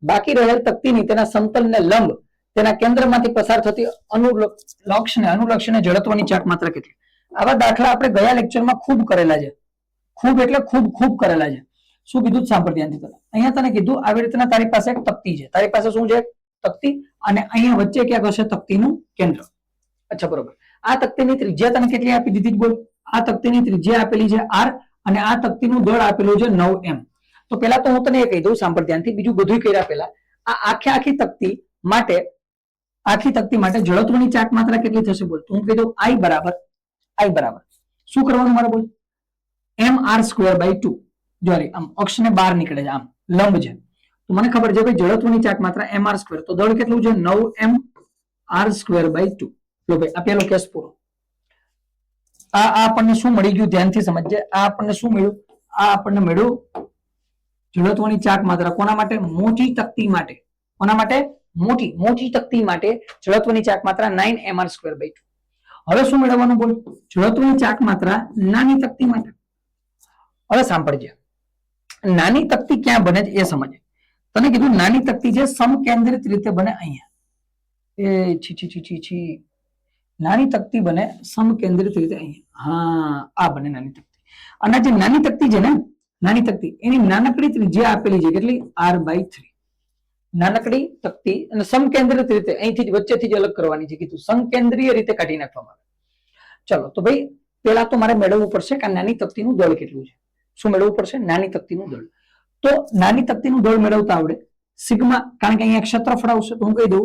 [SPEAKER 1] બાકી રહેલ તક્તીની તેના સમતલને લંબ તેના કેન્દ્રમાંથી પસાર થતી અનુલક્ષને જડત્વની ચાક માત્રા કેટલી? આવા દાખલા આપણે ગયા લેક્ચરમાં ખૂબ કરેલા છે. ખૂબ એટલે ખૂબ કરેલા છે. શું કીધું? સાંભળ ધ્યાનથી. તને અહીંયા તને કીધું આવી રીતના તારી પાસે એક તક્તી છે. તારી પાસે શું છે? તક્તી. અને અહીંયા વચ્ચે ક્યાંક હશે તક્તીનું કેન્દ્ર. અચ્છા બરોબર. આ તક્તીની ત્રિજ્યા તને કેટલી આપી દીધી? બોલ આ તક્તીની ત્રિજ્યા આપેલી છે r અને આ તક્તીનું દળ આપેલું છે 9m. તો પેલા તો હું તને એ કહી દઉં, સાંભળ ધ્યાનથી. બીજું બધું કર્યા પેલા આ આખી તક્તી માટે જડત્વની ચાક માત્રા કેટલી થશે? બોલ હું કહી દઉં i બરાબર શું કરવાનું મારે? બોલ mr સ્ક્વેર બાય 2. જો આમ અક્ષને બહાર નીકળે છે, આમ લંબ છે. તો મને ખબર છે ભાઈ જડત્વની ચાક માત્રા mr સ્ક્વેર. તો દળ કેટલું છે? 9m r square by 2. લો ભાઈ આ પેલો કેસ પૂરો. આ આપણને શું મળી ગયું? ધ્યાનથી સમજજે. આ આપણને શું મળ્યું? આ આપણને મળ્યું જડત્વની ચાક માત્રા. કોના માટે? મોટી તક્તી માટે. કોના માટે? મોટી તક્તી માટે જડત્વની ચાક માત્રા 9mr સ્ક્વેર બાય 2. હવે શું મેળવવાનું? બોલ જડત્વની ચાક માત્રા નાની તક્તી માટે. હવે સાંભળજે, નાની તક્તી ક્યાં બને છે એ સમજે. તને કીધું નાની તક્તી છે સમકેન્દ્રિત રીતે બને અહીંયા. નાની તક્તી બને સમકેન્દ્રિત રીતે અહીંયા. હા આ બને નાની તક્તી. અને જે નાની તક્તી છે ને, નાની તક્તી એની નાનકડી ત્રિજ્યા આપેલી છે કેટલી? r/3. નાનકડી તક્તી અને સમકેન્દ્રિત રીતે અહીંથી જ વચ્ચેથી જ અલગ કરવાની છે કીધું. સમકેન્દ્રીય રીતે કાઢી નાખવામાં આવે. ચલો તો ભાઈ પેલા તો મારે મેળવવું પડશે કે નાની તક્તીનું દળ કેટલું છે. શું મેળવવું પડશે? નાની તક્તીનું દળ. તો નાની તક્તીનું દળ મેળવતા આવડે સિગ્મા, કારણ કે અહીંયા ક્ષેત્રફળ આવશે. તો હું કહી દઉં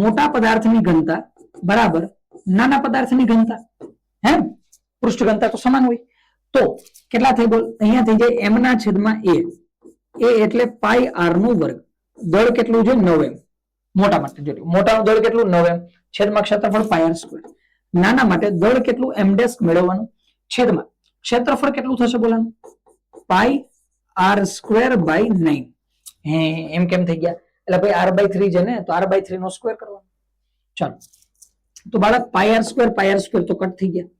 [SPEAKER 1] મોટા પદાર્થની ઘનતા બરાબર નાના પદાર્થની ઘનતા. હે પૃષ્ઠ ઘનતા તો સમાન હોય. તો કેટલા થઈ? બોલ અહીંયા થઈ જાય m ના છેદમાં a એટલે પાઈ r નો વર્ગ. દળ કેટલું છે? 9m. મોટા માટે જો મોટાનું દળ કેટલું? 9m છેદમાં ક્ષેત્રફળ પાઈ r સ્ક્વેર. નાના માટે દળ કેટલું? m ડેશ મેળવવાનું છેદમાં ક્ષેત્રફળ કેટલું થશે? બોલાનું પાઈ r સ્ક્વેર બાય 9. એમ કેમ થઈ ગયા? એટલે ભાઈ r/3 છે ને, તો r/3 નો સ્ક્વેર કરવાનો. ચાલો તો બાળક પાઈ r સ્ક્વેર તો કટ થઈ ગયા.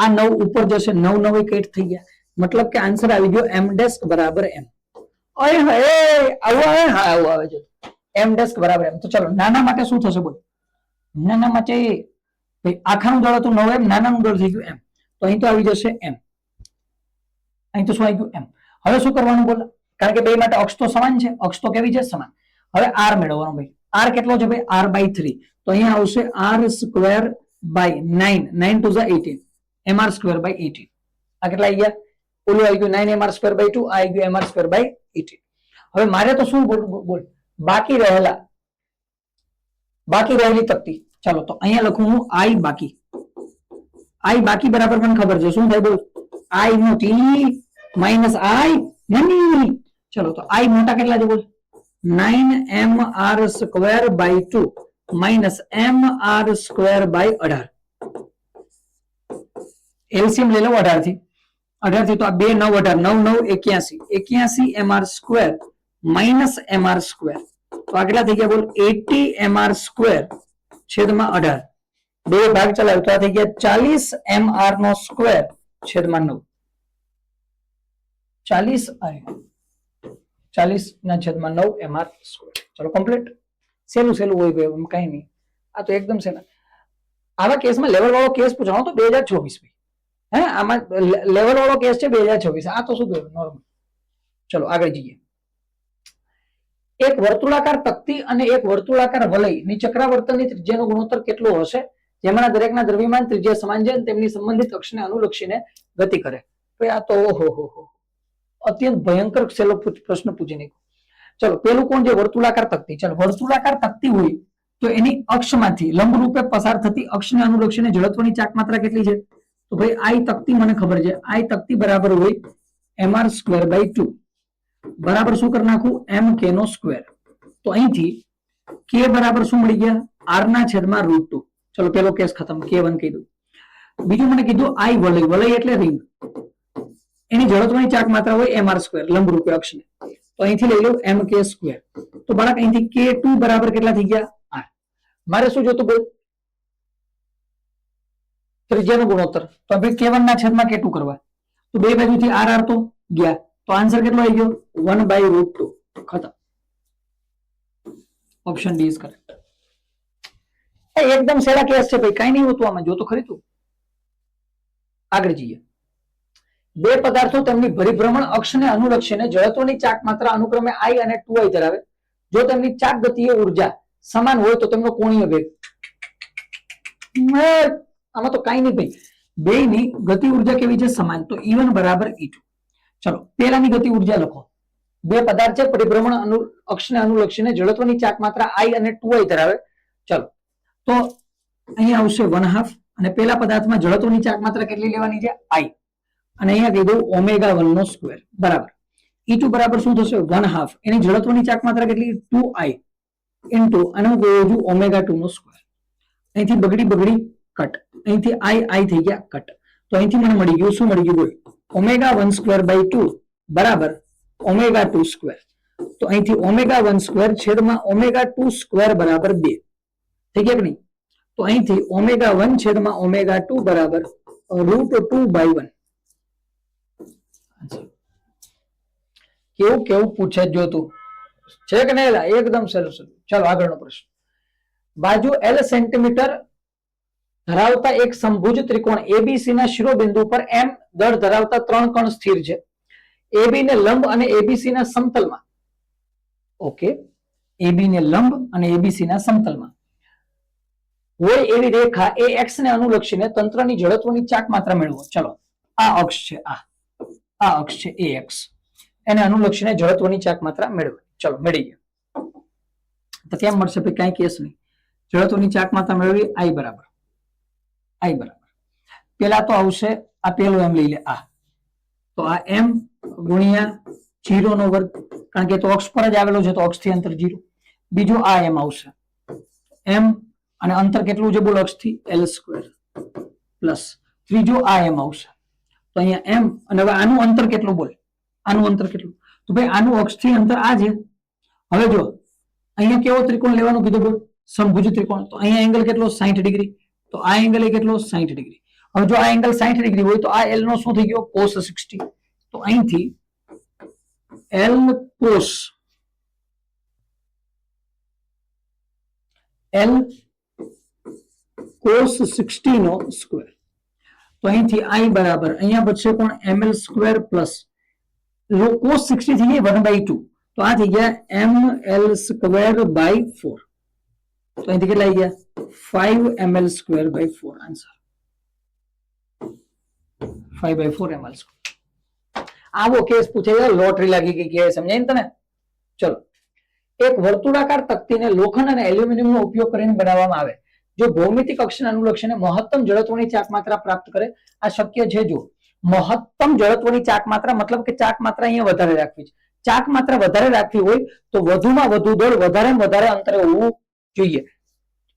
[SPEAKER 1] આ 9 ઉપર જશે, 9 9 કટ થઈ ગયા. મતલબ કે આન્સર આવી ગયો m ડેશ બરાબર m. આવું આવે છે m ડેશ બરાબર m. તો ચલો નાના માટે શું થશે? બોલ નાના માટે ભાઈ આખાનું દળ હતું 9m, નાનાનું દળ થઈ ગયું m. તો અહીં તો આવી જશે m. અહીં તો શું આવી ગયું m. હવે શું કરવાનું? બોલ કારણ કે બે માટે અક્ષ તો સમાન છે. અક્ષ તો કેવી છે? સમાન. હવે r મેળવવાનો ભાઈ. r કેટલો છે ભાઈ? r/3. તો અહીંયા આવશે r square by 9. 9 2 18. mr square by 18. આ કેટલા આવી ગયા? ઓલું આવી ગયું 9mr સ્ક્વેર બાય 2. આ આવી ગયું mr સ્ક્વેર બાય 18. હવે મારે તો શું બોલ બાકી રહેલી તકતી. ચાલો તો અહીંયા લખું હું i બાકી બરાબર મને ખબર છે શું થાય? બોલ i મોટી માઇનસ i નાની. ચલો તો i મોટા કેટલા છે? બોલ 9mr square by 2 minus M R square by 18. LCM લઈ લો 18 થી. 18 થી તો આ 2 9 18 9 9 81 81 mr square minus mr square તો આ કેટલા થઈ ગયા બોલ 80 mr સ્ક્વેર છેદમાં 18. બે ભાગ ચલાવ્યો તો આ થઈ ગયા 40 mr નો સ્ક્વેર છેદમાં 9. 40 ના છેદમાં 9 mr સ્ક્વેર. ચલો કમ્પ્લીટ. સેલું હોય ભાઈ, કઈ નહીં. આ તો એકદમ સેના. આવા કેસમાં લેવલ વાળો કેસ પૂછવાનો તો 2024 હે, આમાં લેવલ વાળો કેસ છે 2024. આ તો શું થયું નોર્મલ. ચલો આગળ જઈએ. એક વર્તુળાકાર તકતી અને એક વર્તુળાકાર વલયની ચક્રાવર્તનની ત્રિજ્યાનો ગુણોત્તર કેટલો હશે જેમાંના દરેકના દ્રવ્યમાન ત્રિજ્યા સમાન છે તેમની સંબંધિત અક્ષને અનુલક્ષીને ગતિ કરે? ભાઈ આ તો ઓહો અત્યંત ભયંકર સેલો પ્રશ્ન પૂછી નાખ્યો. ચલો પેલું કોણ છે? વર્તુળાકાર તકતી. ચલો વર્તુળાકાર તકતી હોય તો એની અક્ષમાંથી લંબ રૂપે પસાર થતી અક્ષને અનુલક્ષીને જડત્વની ચાક માત્રા કેટલી છે? તો ભાઈ આઈ તકતી મને ખબર છે. આઈ તકતી બરાબર હોય mr સ્ક્વેર બાય 2 બરાબર શું કરી નાખું mk નો સ્ક્વેર. તો અહીંથી k બરાબર શું મળી ગયા? r ના છેદમાં √2. ચલો પેલો કેસ ખતમ, k1 કહી દઉં. બીજું મને કીધું આઈ વલય. વલય એટલે રિંગ. એની જડત્વની ચાક માત્રા હોય mr સ્ક્વેર લંબ રૂપે અક્ષને. તો અહીંથી લઈ લઉં mk સ્ક્વેર. તો બાળક અહીંથી k2 બરાબર કેટલા થઈ ગયા? 8. મારે શું જોતું બોલ? ત્રિજ્યાનો ગુણોત્તર. તો આપણે k1 ના છેદમાં k2 કરવા. તો બે બાજુથી r તો ગયા. તો આન્સર કેટલો આવી ગયો? 1/√2. ખતમ. Option D is correct. એકદમ સેલા કેસ છે ભાઈ, કઈ નહીં હોતું આમાં. જો તો ખરી તું. આગળ જઈએ. બે પદાર્થો તેમની પરિભ્રમણ અક્ષને અનુલક્ષીને જડત્વની ચાક માત્રા અનુક્રમે i અને 2i ધરાવે. જો તેમની ચાક ગતિય ઉર્જા સમાન હોય તો તેમનો કોણીય વેગ. આમાં તો કઈ નહીં ભાઈ, બેયની ગતિ ઉર્જા કેવી છે? સમાન. તો E1 બરાબર E2. ચલો પેલાની ગતિ ઉર્જા લખો. બે પદાર્થ છે પરિભ્રમણ અક્ષને અનુલક્ષીને જડત્વની ચાક માત્રા i અને 2i ધરાવે. ચલો તો અહીંયા આવશે 1/2 અને પેલા પદાર્થમાં જડત્વની ચાક માત્રા કેટલી લેવાની છે? i. અને અહીંયા કહી દઉં ω1 નો સ્ક્વેર બરાબર. E2 બરાબર શું થશે? 1/2. એની જડત્વની ચાક માત્રા કેટલી? 2i ઇન્ટુ અને હું કહું છું ω2 નો સ્ક્વેર. અહીંથી બગડી કટ. અહીંથી i થઈ ગયા કટ. તો અહીંથી મને મળી ગયું શું મળી ગયું બોલ? ω1 સ્ક્વેર બાય 2 બરાબર ω2 સ્ક્વેર. તો અહીંથી ω1 સ્ક્વેર છેદમાં ω2 સ્ક્વેર બરાબર 2 થઈ ગયા કે નહીં? તો અહીંથી ω1 છેદમાં ω2 બરાબર √2/1. કેવું પૂછે જો તું છે કે નહીં? એકદમ સહેલું. ચાલો આગળનો પ્રશ્ન. બાજુ L સેન્ટીમીટર ધરાવતા એક સમભુજ ત્રિકોણ એબીસી ના શિરોબિંદુ પર m દળ ધરાવતા 3 કણ સ્થિર છે. AB ને લંબ અને એબીસી ના સમતલમાં. ઓકે, AB ને લંબ અને એબીસી ના સમતલમાં હોય એવી રેખા AX ને અનુલક્ષીને તંત્રની જડત્વની ચાક માત્રા મેળવો. ચલો આ અક્ષ છે, આ અક્ષ છે AX, એને અનુલક્ષીને જડત્વની ચાક માત્રા મેળવો. ચલો મેળવી ગયા. તો કેમ મળશે ભાઈ? કઈ કેસ નહીં. જડત્વની ચાક માત્રા મેળવી i બરાબર પેલા તો આવશે આ પેલું એમ લઈ લે આ. તો આ m ગુણ્યા 0 નો વર્ગ, કારણ કે તો અક્ષ પર જ આવેલો છે તો અક્ષથી અંતર 0. બીજું આ m આવશે m અને અંતર કેટલું છે બોલ? અક્ષથી L² પ્લસ ત્રીજું આ m આવશે. તો અહીંયા m અને હવે આનું અંતર કેટલું બોલ? આનું અંતર કેટલું? તો ભાઈ આનું અક્ષથી અંતર આ છે. હવે જો અહીંયા કેવો ત્રિકોણ લેવાનું કીધું બોલ? સમભુજ ત્રિકોણ. તો અહીંયા એંગલ કેટલો? 60 ડિગ્રી. તો આ એંગલ એ કેટલો? 60 ડિગ્રી. હવે જો આ એંગલ 60 ડિગ્રી હોય તો આ L નો શું થઈ ગયો? cos 60. તો અહીંથી L cos60 નો સ્ક્વેર. તો અહીંથી i બરાબર અહીંયા બચશે કોણ? ml² પ્લસ cos 60 થઈ ગઈ 1/2. તો આ થઈ ગયા ml²/4. તો અહીંથી કેટલા આવી ગયા? 5ml²/4. Answer 5/4 ml². આવો કેસ પૂછે, લોટરી લાગી ગઈ કે સમજાય ને તને? ચલો, એક વર્તુળાકાર તકતીને લોખંડ અને એલ્યુમિનિયમનો ઉપયોગ કરીને બનાવવામાં આવે. જો ભૌમિતિક અક્ષને અનુલક્ષીને મહત્તમ જડત્વની ચાક માત્રા પ્રાપ્ત કરે. આ શક્ય છે. જો મહત્તમ જડત્વની ચાક માત્રા મતલબ કે ચાક માત્રા અહીંયા વધારે રાખવી છે. ચાક માત્રા વધારે રાખવી હોય તો વધુમાં વધુ દળ વધારે અંતરે હોવું જોઈએ.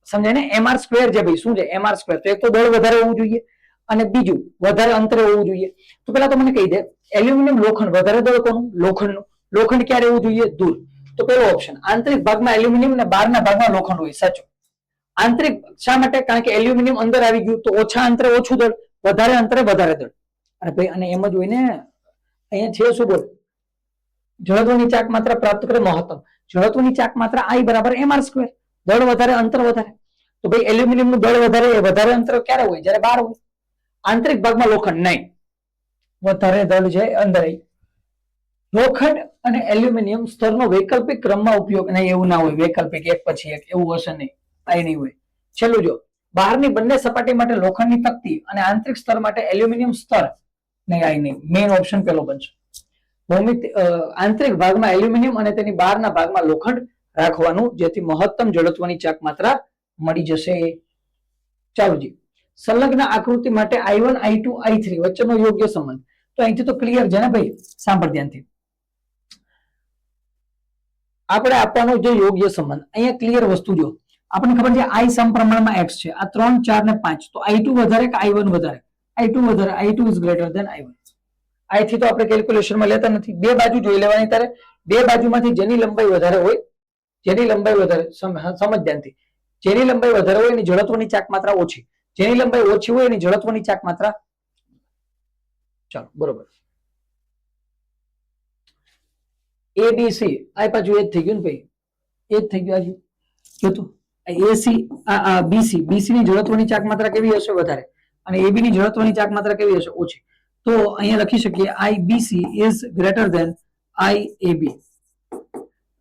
[SPEAKER 1] સમજાય ને? mr સ્ક્વેર જે ભાઈ શું છે mr સ્ક્વેર, તો એક તો દળ વધારે હોવું જોઈએ અને બીજું વધારે અંતરે હોવું જોઈએ. તો પેલા તો મને કહી દે એલ્યુમિનિયમ લોખંડ વધારે દળ કોનું? લોખંડનું. લોખંડ ક્યારે રહેવું જોઈએ? દૂર. તો પેલો ઓપ્શન આંતરિક ભાગમાં એલ્યુમિનિયમ અને બહારના ભાગમાં લોખંડ હોય, સાચું. આંતરિક શા માટે? કારણ કે એલ્યુમિનિયમ અંદર આવી ગયું તો ઓછા અંતરે ઓછું દળ, વધારે અંતરે વધારે દળ. અને ભાઈ અને એમ જ હોય ને, અહીંયા છે શું બોલ? જડત્વની ચાક માત્રા પ્રાપ્ત કરે મહત્તમ. જડત્વની ચાક માત્રા I બરાબર mr સ્ક્વેર. દળ વધારે અંતર વધારે. તો ભાઈ એલ્યુમિનિયમ નું દળ વધારે, એ વધારે અંતર ક્યારે હોય? જ્યારે બહાર હોય. આંતરિક ભાગમાં લોખંડ નહીં, વધારે દળ છે અંદર. લોખંડ અને એલ્યુમિનિયમ સ્તરનો વૈકલ્પિક ક્રમમાં ઉપયોગ નહીં, એવું ના હોય. વૈકલ્પિક એક પછી એક એવું હશે નહીં, આ નહીં હોય. છેલ્લું જો બહારની બંને સપાટી માટે લોખંડની તકતી અને આંતરિક સ્તર માટે એલ્યુમિનિયમ સ્તર નહીં, આ નહીં. મેઇન ઓપ્શન પેલો બનશે. આંતરિક ભાગમાં એલ્યુમિનિયમ અને તેની બહારના ભાગમાં લોખંડ રાખવાનું, જેથી મહત્તમ જડત્વની ચાક માત્રા મળી જશે. ચાલો જી, સંલગ્ન આકૃતિ માટે I1 I2 I3 વચ્ચેનો યોગ્ય સંબંધ. તો અહીંથી તો ક્લિયર છે ને ભાઈ? સાંભળ ધ્યાનથી. આપણે આપવાનો જે યોગ્ય સંબંધ અહીંયા ક્લિયર વસ્તુ જો આપણને ખબર છે I સમપ્રમાણમાં x છે, આ 3 4 ને 5, તો I2 વધારે કે I1 વધારે? I2 વધારે. I2 is greater than I1. I થી તો આપણે કેલ્ક્યુલેશનમાં લેતા નથી, બે બાજુ જોઈ લેવાની. ત્યારે બે બાજુમાંથી જેની લંબાઈ વધારે હોય, જેની લંબાઈ વધારે, સમજ ધ્યાનથી, જેની લંબાઈ વધારે હોય એની જડત્વની ચાક માત્રા ઓછી, જેની લંબાઈ ઓછી હોય એની જડત્વની ચાક માત્રા. ચાલો બરોબર. ABC આ પાછું એ જ થઈ ગયું ને ભાઈ, એ જ થઈ ગયું. આજુ જો તો AC BC, BC ની જડત્વની ચાક માત્રા કેવી હશે? વધારે. અને AB ની જડત્વની ચાક માત્રા કેવી હશે? ઓછી. તો અહીંયા લખી શકીએ IBC is greater than IAB.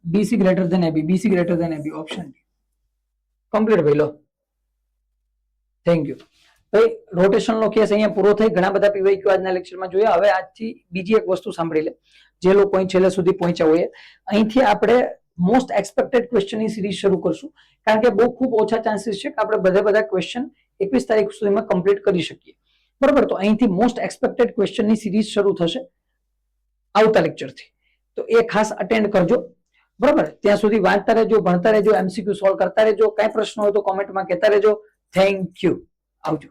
[SPEAKER 1] BC greater than AB, BC greater than AB, option D. Complete ભાઈ લો. થેન્ક યુ ભાઈ. રોટેશનનો કેસ અહીંયા પૂરો થઈ. ઘણા બધા PYQ આજના લેક્ચરમાં જોયા. હવે આજથી બીજી એક વસ્તુ સાંભળી લે, જે લોકો અહીં છેલ્લે સુધી પહોંચ્યા હોય. અહીંથી આપણે મોસ્ટ એક્સપેક્ટેડ ક્વેશ્ચનની સિરીઝ શરૂ કરશું, કારણ કે બહુ ખૂબ ઓછા ચાન્સીસ છે કે આપણે બધા ક્વેશ્ચન 21 તારીખ સુધીમાં કમ્પ્લીટ કરી શકીએ. બરોબર? તો અહીંથી મોસ્ટ એક્સપેક્ટેડ ક્વેશ્ચનની સિરીઝ શરૂ થશે આવતા લેક્ચરથી. તો એ ખાસ અટેન્ડ કરજો. બરોબર? ત્યાં સુધી વાંચતા રહેજો, ભણતા રહેજો, MCQ સોલ્વ કરતા રહેજો. કઈ પ્રશ્ન હોય તો કોમેન્ટમાં કહેતા રહેજો. Thank you. આવજો.